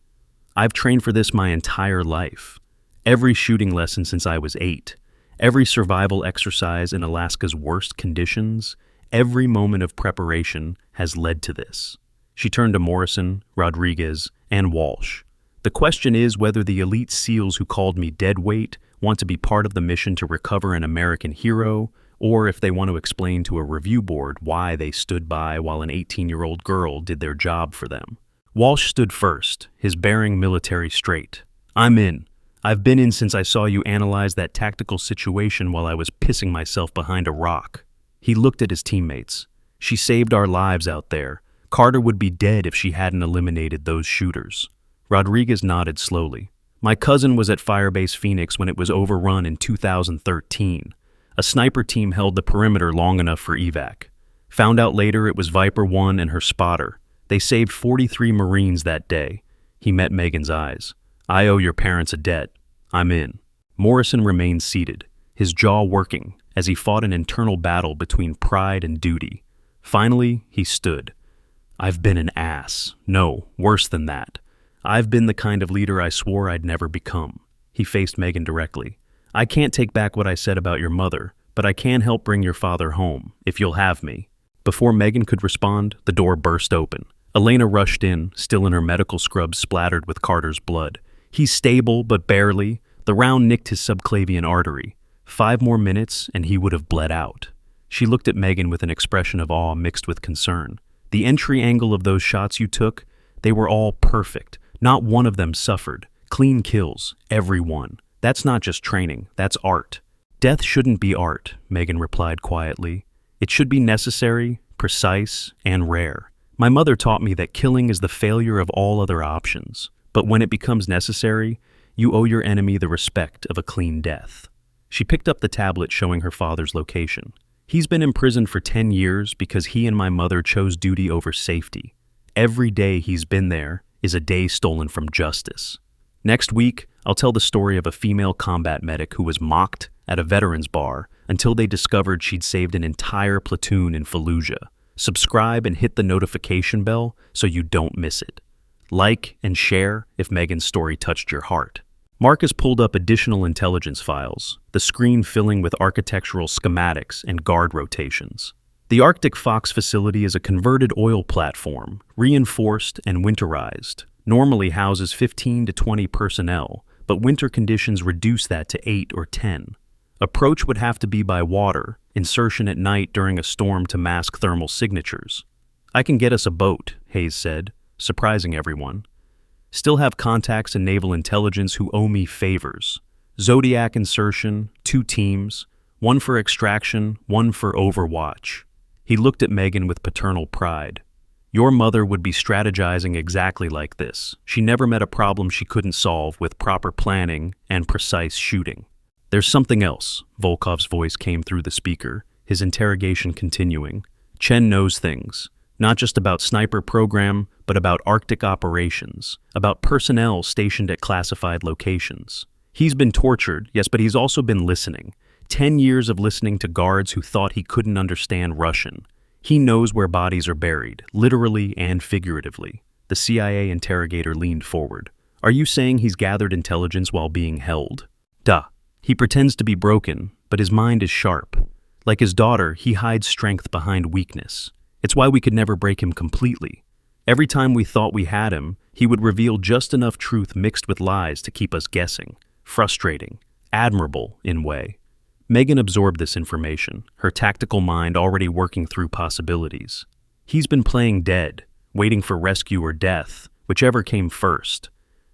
Speaker 1: I've trained for this my entire life. Every shooting lesson since I was 8. Every survival exercise in Alaska's worst conditions. Every moment of preparation has led to this. She turned to Morrison, Rodriguez, and Walsh. The question is whether the elite SEALs who called me deadweight want to be part of the mission to recover an American hero, or if they want to explain to a review board why they stood by while an 18-year-old girl did their job for them. Walsh stood first, his bearing military straight. I'm in. I've been in since I saw you analyze that tactical situation while I was pissing myself behind a rock. He looked at his teammates. She saved our lives out there, Carter would be dead if she hadn't eliminated those shooters. Rodriguez nodded slowly. My cousin was at Firebase Phoenix when it was overrun in 2013. A sniper team held the perimeter long enough for evac. Found out later it was Viper 1 and her spotter. They saved 43 Marines that day. He met Megan's eyes. I owe your parents a debt. I'm in. Morrison remained seated, his jaw working, as he fought an internal battle between pride and duty. Finally, he stood. I've been an ass. No, worse than that. I've been the kind of leader I swore I'd never become. He faced Megan directly. I can't take back what I said about your mother, but I can help bring your father home, if you'll have me. Before Megan could respond, the door burst open. Elena rushed in, still in her medical scrubs splattered with Carter's blood. He's stable, but barely. The round nicked his subclavian artery. 5 more minutes, and he would have bled out. She looked at Megan with an expression of awe mixed with concern. The entry angle of those shots you took, they were all perfect. Not one of them suffered. Clean kills, every one. That's not just training, that's art. Death shouldn't be art, Megan replied quietly. It should be necessary, precise, and rare. My mother taught me that killing is the failure of all other options. But when it becomes necessary, you owe your enemy the respect of a clean death. She picked up the tablet showing her father's location. He's been imprisoned for 10 years because he and my mother chose duty over safety. Every day he's been there is a day stolen from justice. Next week, I'll tell the story of a female combat medic who was mocked at a veterans bar until they discovered she'd saved an entire platoon in Fallujah. Subscribe and hit the notification bell so you don't miss it. Like and share if Megan's story touched your heart. Marcus pulled up additional intelligence files, the screen filling with architectural schematics and guard rotations. The Arctic Fox facility is a converted oil platform, reinforced and winterized. Normally houses 15 to 20 personnel, but winter conditions reduce that to 8 or 10. Approach would have to be by water, insertion at night during a storm to mask thermal signatures. I can get us a boat, Hayes said, surprising everyone. Still have contacts in naval intelligence who owe me favors. Zodiac insertion, 2 teams, 1 for extraction, 1 for overwatch. He looked at Megan with paternal pride. Your mother would be strategizing exactly like this. She never met a problem she couldn't solve with proper planning and precise shooting. There's something else, Volkov's voice came through the speaker, his interrogation continuing. Chen knows things, not just about sniper program, but about Arctic operations, about personnel stationed at classified locations. He's been tortured, yes, but he's also been listening. 10 years of listening to guards who thought he couldn't understand Russian. He knows where bodies are buried, literally and figuratively. The CIA interrogator leaned forward. Are you saying he's gathered intelligence while being held? Duh. He pretends to be broken, but his mind is sharp. Like his daughter, he hides strength behind weakness. It's why we could never break him completely. Every time we thought we had him, he would reveal just enough truth mixed with lies to keep us guessing. Frustrating. Admirable, in way. Megan absorbed this information, her tactical mind already working through possibilities. He's been playing dead, waiting for rescue or death, whichever came first.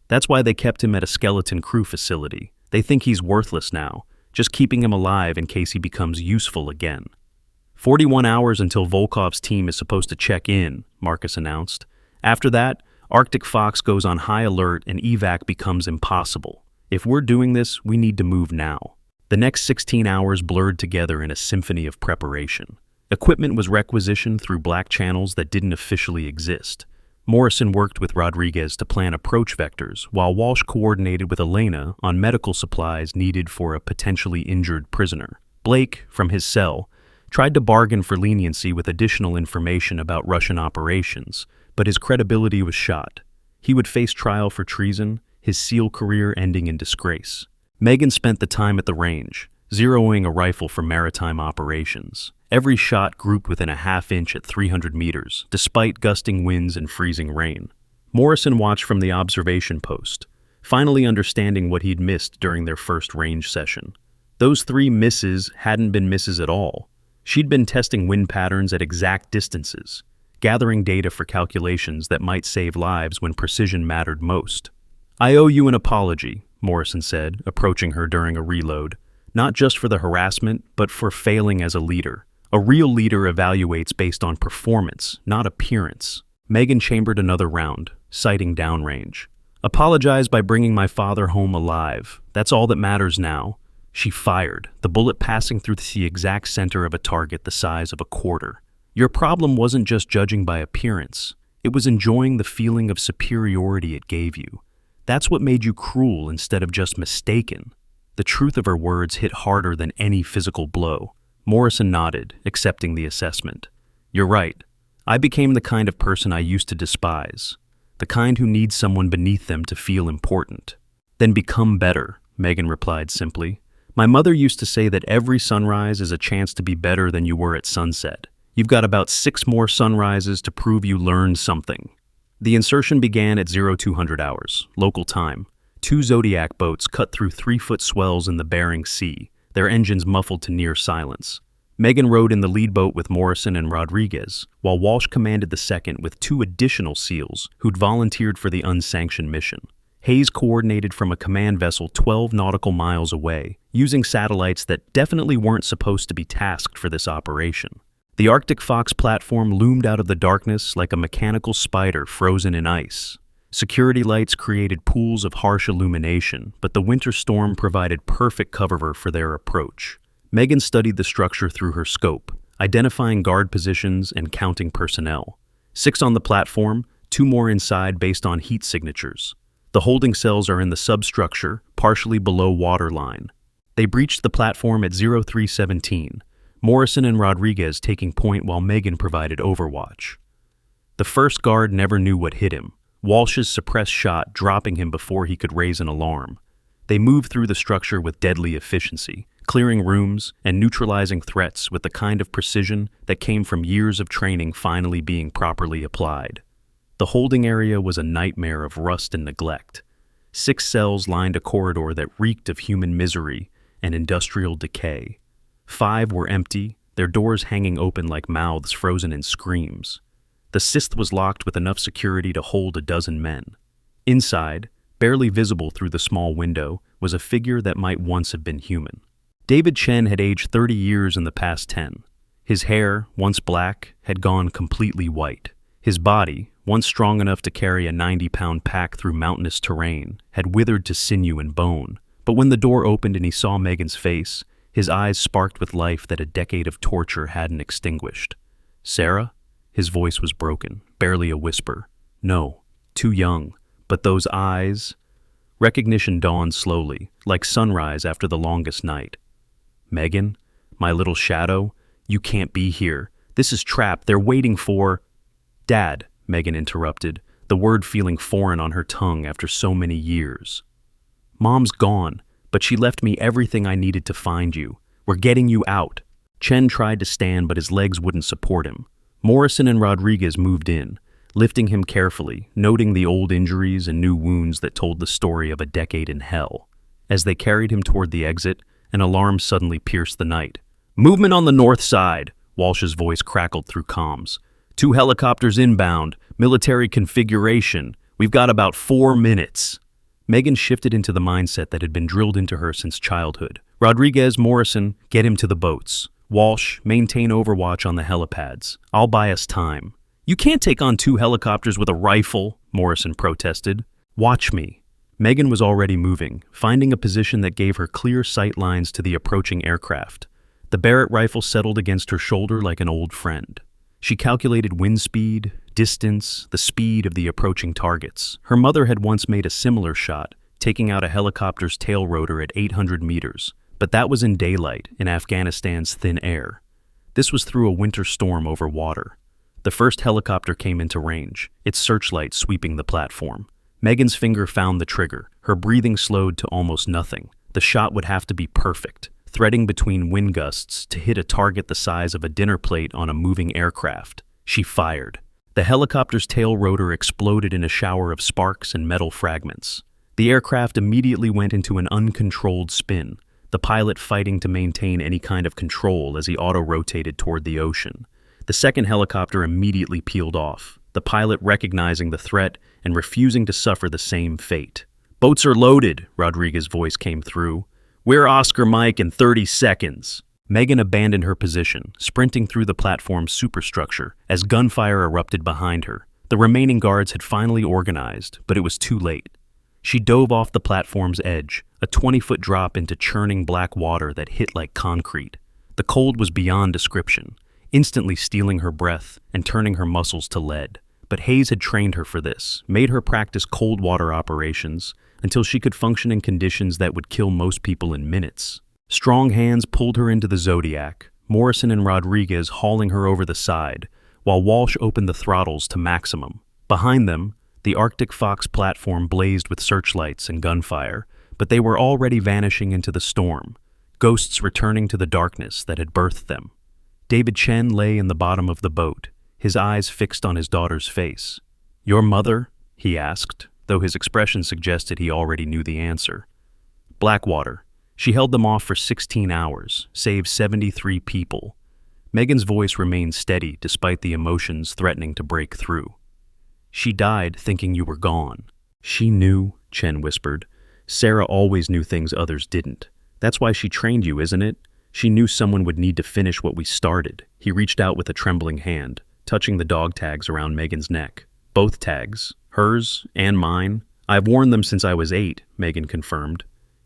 Speaker 1: That's why they kept him at a skeleton crew facility. They think he's worthless now, just keeping him alive in case he becomes useful again. 41 hours until Volkov's team is supposed to check in, Marcus announced. After that, Arctic Fox goes on high alert and evac becomes impossible. If we're doing this, we need to move now. The next 16 hours blurred together in a symphony of preparation. Equipment was requisitioned through black channels that didn't officially exist. Morrison worked with Rodriguez to plan approach vectors, while Walsh coordinated with Elena on medical supplies needed for a potentially injured prisoner. Blake, from his cell, tried to bargain for leniency with additional information about Russian operations, but his credibility was shot. He would face trial for treason, his SEAL career ending in disgrace. Megan spent the time at the range, zeroing a rifle for maritime operations. Every shot grouped within a half-inch at 300 meters, despite gusting winds and freezing rain. Morrison watched from the observation post, finally understanding what he'd missed during their first range session. Those 3 misses hadn't been misses at all. She'd been testing wind patterns at exact distances, gathering data for calculations that might save lives when precision mattered most. I owe you an apology, Morrison said, approaching her during a reload, not just for the harassment, but for failing as a leader. A real leader evaluates based on performance, not appearance. Megan chambered another round, citing downrange. Apologize by bringing my father home alive. That's all that matters now. She fired, the bullet passing through the exact center of a target the size of a quarter. Your problem wasn't just judging by appearance. It was enjoying the feeling of superiority it gave you. That's what made you cruel instead of just mistaken. The truth of her words hit harder than any physical blow. Morrison nodded, accepting the assessment. You're right. I became the kind of person I used to despise. The kind who needs someone beneath them to feel important. Then become better, Megan replied simply. My mother used to say that every sunrise is a chance to be better than you were at sunset. You've got about 6 more sunrises to prove you learned something. The insertion began at 0200 hours, local time. 2 Zodiac boats cut through 3-foot swells in the Bering Sea, their engines muffled to near silence. Megan rowed in the lead boat with Morrison and Rodriguez, while Walsh commanded the second with 2 additional SEALs who'd volunteered for the unsanctioned mission. Hayes coordinated from a command vessel 12 nautical miles away, using satellites that definitely weren't supposed to be tasked for this operation. The Arctic Fox platform loomed out of the darkness like a mechanical spider frozen in ice. Security lights created pools of harsh illumination, but the winter storm provided perfect cover for their approach. Megan studied the structure through her scope, identifying guard positions and counting personnel. 6 on the platform, 2 more inside based on heat signatures. The holding cells are in the substructure, partially below waterline. They breached the platform at 0317. Morrison and Rodriguez taking point while Megan provided overwatch. The first guard never knew what hit him, Walsh's suppressed shot dropping him before he could raise an alarm. They moved through the structure with deadly efficiency, clearing rooms and neutralizing threats with the kind of precision that came from years of training finally being properly applied. The holding area was a nightmare of rust and neglect. 6 cells lined a corridor that reeked of human misery and industrial decay. 5 were empty, their doors hanging open like mouths frozen in screams. The 6th was locked with enough security to hold a dozen men. Inside, barely visible through the small window, was a figure that might once have been human. David Chen had aged 30 years in the past 10. His hair, once black, had gone completely white. His body, once strong enough to carry a 90-pound pack through mountainous terrain, had withered to sinew and bone. But when the door opened and he saw Megan's face, his eyes sparked with life that a decade of torture hadn't extinguished. Sarah? His voice was broken, barely a whisper. No, too young. But those eyes... Recognition dawned slowly, like sunrise after the longest night. Megan? My little shadow? You can't be here. This is trapped. They're waiting for... Dad, Megan interrupted, the word feeling foreign on her tongue after so many years. Mom's gone. But she left me everything I needed to find you. We're getting you out. Chen tried to stand, but his legs wouldn't support him. Morrison and Rodriguez moved in, lifting him carefully, noting the old injuries and new wounds that told the story of a decade in hell. As they carried him toward the exit, an alarm suddenly pierced the night. Movement on the north side, Walsh's voice crackled through comms. 2 helicopters inbound, military configuration. We've got about 4 minutes. Megan shifted into the mindset that had been drilled into her since childhood. Rodriguez, Morrison, get him to the boats. Walsh, maintain overwatch on the helipads. I'll buy us time. You can't take on 2 helicopters with a rifle, Morrison protested. Watch me. Megan was already moving, finding a position that gave her clear sight lines to the approaching aircraft. The Barrett rifle settled against her shoulder like an old friend. She calculated wind speed, distance, the speed of the approaching targets. Her mother had once made a similar shot, taking out a helicopter's tail rotor at 800 meters, but that was in daylight in Afghanistan's thin air. This was through a winter storm over water. The first helicopter came into range, its searchlight sweeping the platform. Megan's finger found the trigger, her breathing slowed to almost nothing. The shot would have to be perfect, threading between wind gusts to hit a target the size of a dinner plate on a moving aircraft. She fired. The helicopter's tail rotor exploded in a shower of sparks and metal fragments. The aircraft immediately went into an uncontrolled spin, the pilot fighting to maintain any kind of control as he auto-rotated toward the ocean. The second helicopter immediately peeled off, the pilot recognizing the threat and refusing to suffer the same fate. Boats are loaded, Rodriguez's voice came through. We're Oscar Mike in 30 seconds. Megan abandoned her position, sprinting through the platform's superstructure as gunfire erupted behind her. The remaining guards had finally organized, but it was too late. She dove off the platform's edge, a 20-foot drop into churning black water that hit like concrete. The cold was beyond description, instantly stealing her breath and turning her muscles to lead. But Hayes had trained her for this, made her practice cold water operations until she could function in conditions that would kill most people in minutes. Strong hands pulled her into the Zodiac, Morrison and Rodriguez hauling her over the side, while Walsh opened the throttles to maximum. Behind them, the Arctic Fox platform blazed with searchlights and gunfire, but they were already vanishing into the storm, ghosts returning to the darkness that had birthed them. David Chen lay in the bottom of the boat, his eyes fixed on his daughter's face. "Your mother?" he asked, though his expression suggested he already knew the answer. "Blackwater. She held them off for 16 hours, saved 73 people." Megan's voice remained steady despite the emotions threatening to break through. "She died thinking you were gone." "She knew," Chen whispered. "Sarah always knew things others didn't. That's why she trained you, isn't it? She knew someone would need to finish what we started." He reached out with a trembling hand, touching the dog tags around Megan's neck. "Both tags, hers and mine. I've worn them since I was 8, Megan confirmed.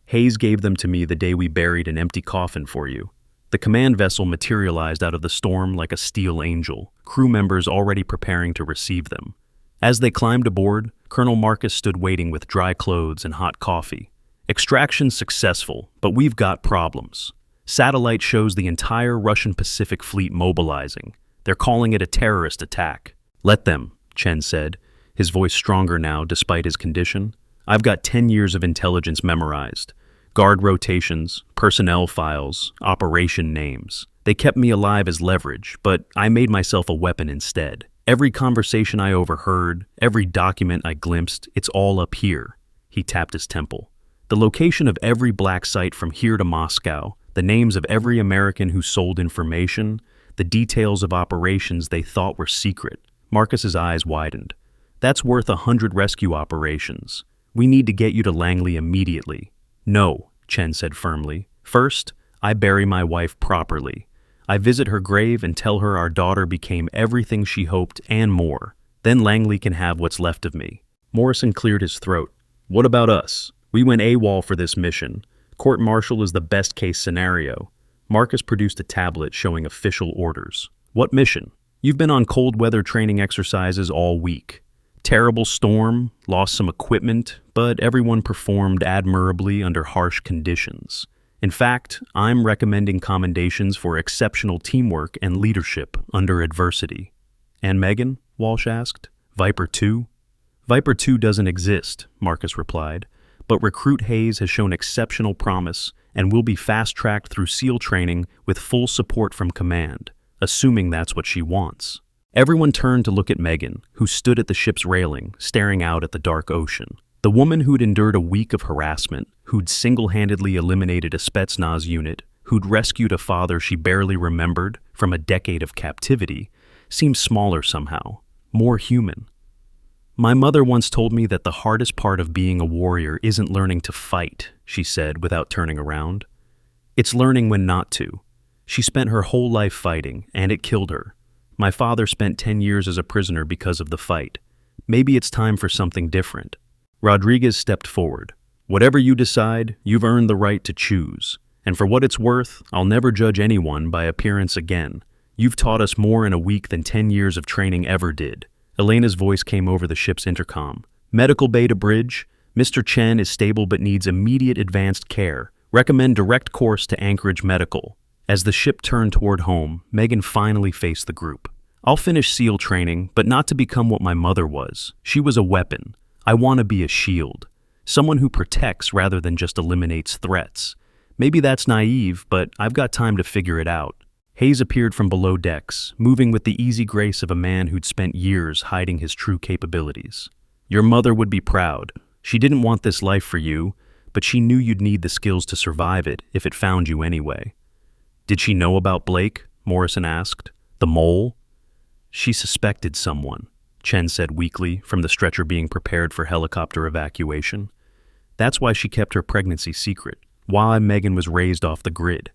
Speaker 1: Hayes gave them to me the day we buried an empty coffin for you." The command vessel materialized out of the storm like a steel angel, crew members already preparing to receive them. As they climbed aboard, Colonel Marcus stood waiting with dry clothes and hot coffee. "Extraction successful, but we've got problems. Satellite shows the entire Russian Pacific Fleet mobilizing. They're calling it a terrorist attack." "Let them," Chen said, his voice stronger now despite his condition. "I've got 10 years of intelligence memorized. Guard rotations, personnel files, operation names. They kept me alive as leverage, but I made myself a weapon instead. Every conversation I overheard, every document I glimpsed, it's all up here." He tapped his temple. "The location of every black site from here to Moscow, the names of every American who sold information, the details of operations they thought were secret." Marcus's eyes widened. "That's worth 100 rescue operations. We need to get you to Langley immediately." "No," Chen said firmly. "First, I bury my wife properly. I visit her grave and tell her our daughter became everything she hoped and more. Then Langley can have what's left of me." Morrison cleared his throat. "What about us? We went AWOL for this mission. Court-martial is the best-case scenario." Marcus produced a tablet showing official orders. "What mission?" "You've been on cold weather training exercises all week. Terrible storm, lost some equipment, but everyone performed admirably under harsh conditions. In fact, I'm recommending commendations for exceptional teamwork and leadership under adversity." "And Megan?" Walsh asked. "Viper 2? "Viper 2 doesn't exist," Marcus replied, "but Recruit Hayes has shown exceptional promise and will be fast-tracked through SEAL training with full support from command, assuming that's what she wants." Everyone turned to look at Megan, who stood at the ship's railing, staring out at the dark ocean. The woman who'd endured a week of harassment, who'd single-handedly eliminated a Spetsnaz unit, who'd rescued a father she barely remembered from a decade of captivity, seemed smaller somehow, more human. "My mother once told me that the hardest part of being a warrior isn't learning to fight," she said without turning around. "It's learning when not to. She spent her whole life fighting, and it killed her. My father spent 10 years as a prisoner because of the fight. Maybe it's time for something different." Rodriguez stepped forward. "Whatever you decide, you've earned the right to choose. And for what it's worth, I'll never judge anyone by appearance again. You've taught us more in a week than 10 years of training ever did." Elena's voice came over the ship's intercom. "Medical bay to bridge. Mr. Chen is stable but needs immediate advanced care. Recommend direct course to Anchorage Medical." As the ship turned toward home, Megan finally faced the group. "I'll finish SEAL training, but not to become what my mother was. She was a weapon. I want to be a shield. Someone who protects rather than just eliminates threats. Maybe that's naive, but I've got time to figure it out." Hayes appeared from below decks, moving with the easy grace of a man who'd spent years hiding his true capabilities. "Your mother would be proud. She didn't want this life for you, but she knew you'd need the skills to survive it if it found you anyway." "Did she know about Blake?" Morrison asked. "The mole?" "She suspected someone," Chen said weakly from the stretcher being prepared for helicopter evacuation. "That's why she kept her pregnancy secret. Why Megan was raised off the grid.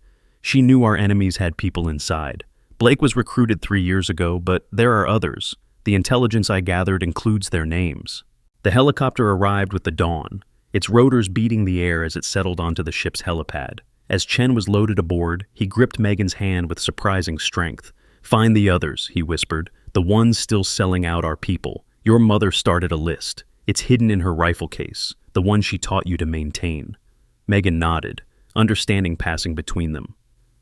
Speaker 1: She knew our enemies had people inside. Blake was recruited 3 years ago, but there are others. The intelligence I gathered includes their names. The helicopter arrived with the dawn, its rotors beating the air as it settled onto the ship's helipad. As Chen was loaded aboard, he gripped Megan's hand with surprising strength. "Find the others," he whispered, "the ones still selling out our people. Your mother started a list. It's hidden in her rifle case, the one she taught you to maintain." Megan nodded, understanding passing between them.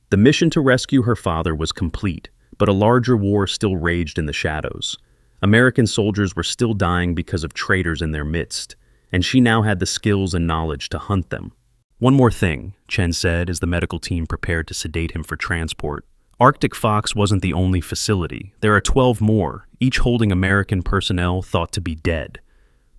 Speaker 1: The mission to rescue her father was complete, but a larger war still raged in the shadows. American soldiers were still dying because of traitors in their midst, and she now had the skills and knowledge to hunt them. "One more thing," Chen said as the medical team prepared to sedate him for transport. Arctic Fox wasn't the only facility. There are 12 more, each holding American personnel thought to be dead.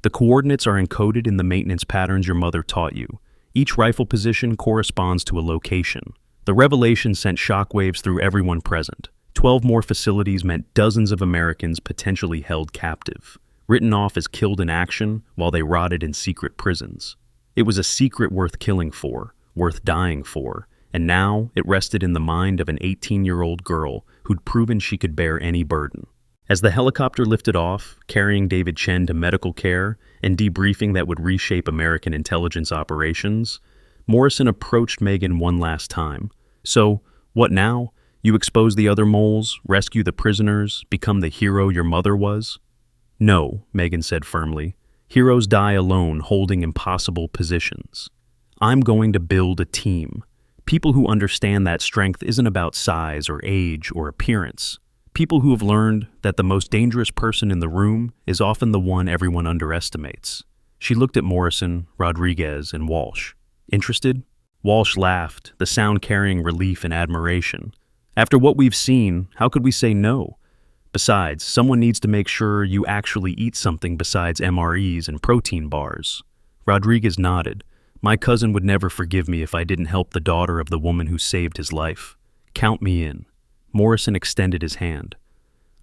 Speaker 1: The coordinates are encoded in the maintenance patterns your mother taught you. Each rifle position corresponds to a location. The revelation sent shockwaves through everyone present. 12 more facilities meant dozens of Americans potentially held captive, written off as killed in action while they rotted in secret prisons. It was a secret worth killing for, worth dying for, and now it rested in the mind of an 18-year-old girl who'd proven she could bear any burden. As the helicopter lifted off, carrying David Chen to medical care and debriefing that would reshape American intelligence operations, Morrison approached Megan one last time. "So, what now? You expose the other moles, rescue the prisoners, become the hero your mother was?" "No," Megan said firmly. "Heroes die alone holding impossible positions. I'm going to build a team. People who understand that strength isn't about size or age or appearance. People who have learned that the most dangerous person in the room is often the one everyone underestimates." She looked at Morrison, Rodriguez, and Walsh. "Interested?" Walsh laughed, the sound carrying relief and admiration. "After what we've seen, how could we say no? Besides, someone needs to make sure you actually eat something besides MREs and protein bars." Rodriguez nodded. "My cousin would never forgive me if I didn't help the daughter of the woman who saved his life. Count me in." Morrison extended his hand.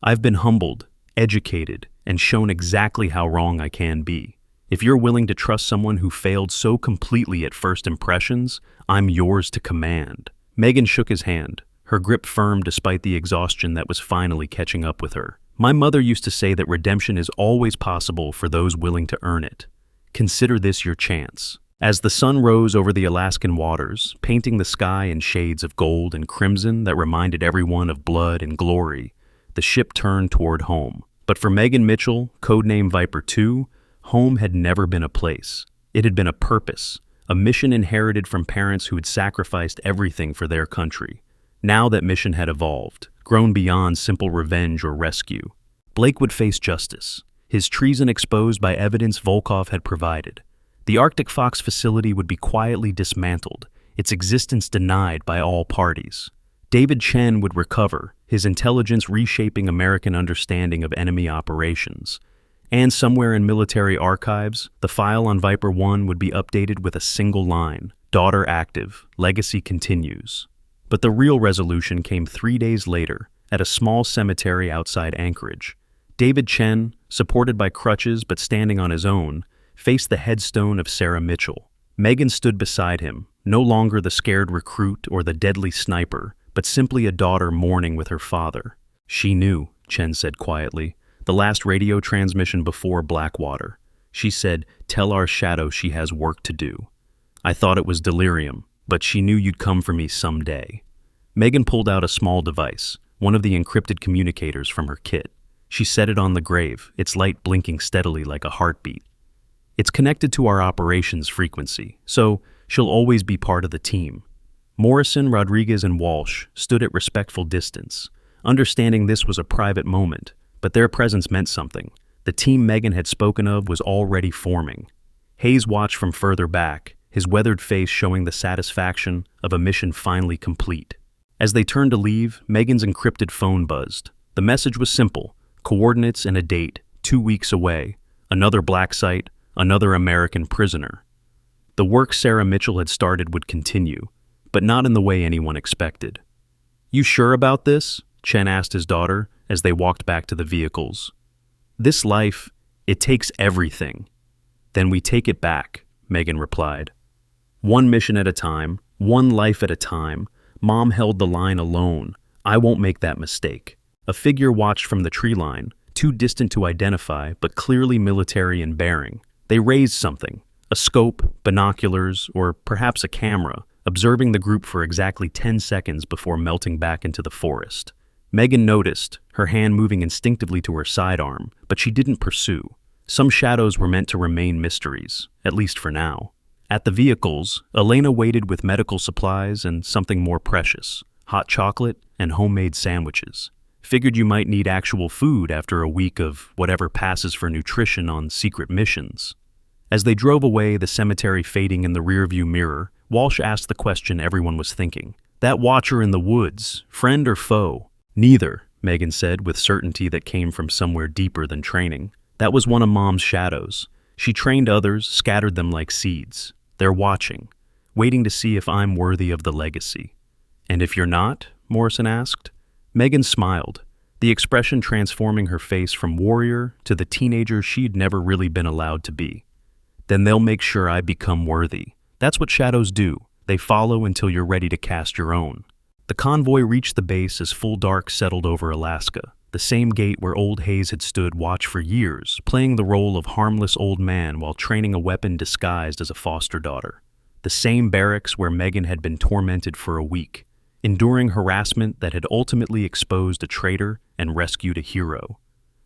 Speaker 1: "I've been humbled, educated, and shown exactly how wrong I can be. If you're willing to trust someone who failed so completely at first impressions, I'm yours to command." Megan shook his hand, her grip firm despite the exhaustion that was finally catching up with her. "My mother used to say that redemption is always possible for those willing to earn it. Consider this your chance." As the sun rose over the Alaskan waters, painting the sky in shades of gold and crimson that reminded everyone of blood and glory, the ship turned toward home. But for Megan Mitchell, codename Viper 2, home had never been a place. It had been a purpose, a mission inherited from parents who had sacrificed everything for their country. Now that mission had evolved, grown beyond simple revenge or rescue. Blake would face justice, his treason exposed by evidence Volkov had provided. The Arctic Fox facility would be quietly dismantled, its existence denied by all parties. David Chen would recover, his intelligence reshaping American understanding of enemy operations. And somewhere in military archives, the file on Viper 1 would be updated with a single line: "Daughter active, legacy continues." But the real resolution came 3 days later, at a small cemetery outside Anchorage. David Chen, supported by crutches but standing on his own, faced the headstone of Sarah Mitchell. Megan stood beside him, no longer the scared recruit or the deadly sniper, but simply a daughter mourning with her father. "She knew," Chen said quietly, "the last radio transmission before Blackwater. She said, 'Tell our shadow she has work to do.' I thought it was delirium, but she knew you'd come for me someday." Megan pulled out a small device, one of the encrypted communicators from her kit. She set it on the grave, its light blinking steadily like a heartbeat. "It's connected to our operations frequency, so she'll always be part of the team." Morrison, Rodriguez, and Walsh stood at respectful distance, understanding this was a private moment, but their presence meant something. The team Megan had spoken of was already forming. Hayes watched from further back, his weathered face showing the satisfaction of a mission finally complete. As they turned to leave, Megan's encrypted phone buzzed. The message was simple: coordinates and a date, 2 weeks away, another black site, another American prisoner. The work Sarah Mitchell had started would continue, but not in the way anyone expected. "You sure about this?" Chen asked his daughter as they walked back to the vehicles. "This life, it takes everything." "Then we take it back," Megan replied. "One mission at a time, one life at a time, Mom held the line alone. I won't make that mistake. A figure watched from the tree line, too distant to identify, but clearly military in bearing. They raised something, a scope, binoculars, or perhaps a camera, observing the group for exactly 10 seconds before melting back into the forest. Megan noticed, her hand moving instinctively to her sidearm, but she didn't pursue. Some shadows were meant to remain mysteries, at least for now. At the vehicles, Elena waited with medical supplies and something more precious, hot chocolate and homemade sandwiches. Figured you might need actual food after a week of whatever passes for nutrition on secret missions. As they drove away, the cemetery fading in the rearview mirror, Walsh asked the question everyone was thinking. That watcher in the woods, friend or foe? Neither, Megan said with certainty that came from somewhere deeper than training. That was one of Mom's shadows. She trained others, scattered them like seeds. They're watching, waiting to see if I'm worthy of the legacy. And if you're not? Morrison asked. Megan smiled, the expression transforming her face from warrior to the teenager she'd never really been allowed to be. Then they'll make sure I become worthy. That's what shadows do. They follow until you're ready to cast your own. The convoy reached the base as full dark settled over Alaska, the same gate where old Hayes had stood watch for years, playing the role of harmless old man while training a weapon disguised as a foster daughter. The same barracks where Megan had been tormented for a week, enduring harassment that had ultimately exposed a traitor and rescued a hero.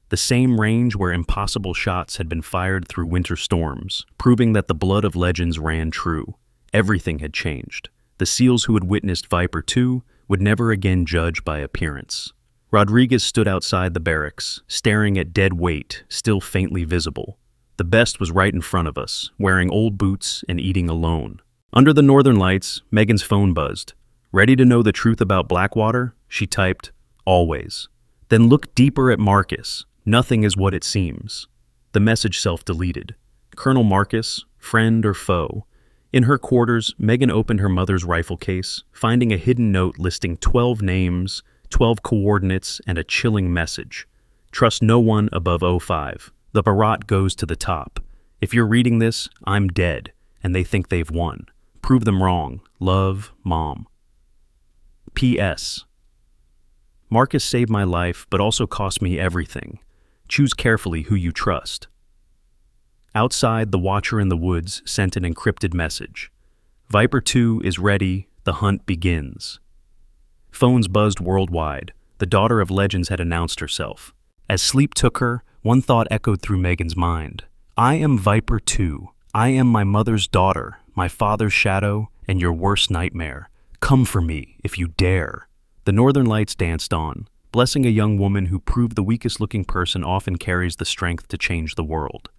Speaker 1: The same range where impossible shots had been fired through winter storms, proving that the blood of legends ran true. Everything had changed. The SEALs who had witnessed Viper 2 would never again judge by appearance. Rodriguez stood outside the barracks, staring at dead weight, still faintly visible. The best was right in front of us, wearing old boots and eating alone. Under the northern lights, Megan's phone buzzed. Ready to know the truth about Blackwater? She typed, always. Then look deeper at Marcus. Nothing is what it seems. The message self-deleted. Colonel Marcus, friend or foe? In her quarters, Megan opened her mother's rifle case, finding a hidden note listing 12 names, 12 coordinates, and a chilling message. Trust no one above 05. The Barat goes to the top. If you're reading this, I'm dead, and they think they've won. Prove them wrong. Love, Mom. P.S. Marcus saved my life, but also cost me everything. Choose carefully who you trust. Outside, the watcher in the woods sent an encrypted message. Viper 2 is ready. The hunt begins. Phones buzzed worldwide. The daughter of legends had announced herself. As sleep took her, one thought echoed through Megan's mind. I am Viper 2. I am my mother's daughter, my father's shadow, and your worst nightmare. Come for me, if you dare. The northern lights danced on, blessing a young woman who proved the weakest-looking person often carries the strength to change the world.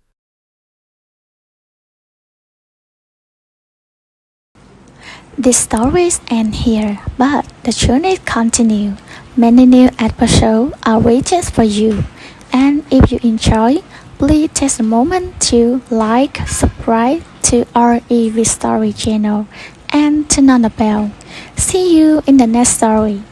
Speaker 2: These stories end here, but the journey continues. Many new episodes are waiting for you. And if you enjoy, please take a moment to like, subscribe to our EV Story channel, and turn on the bell. See you in the next story.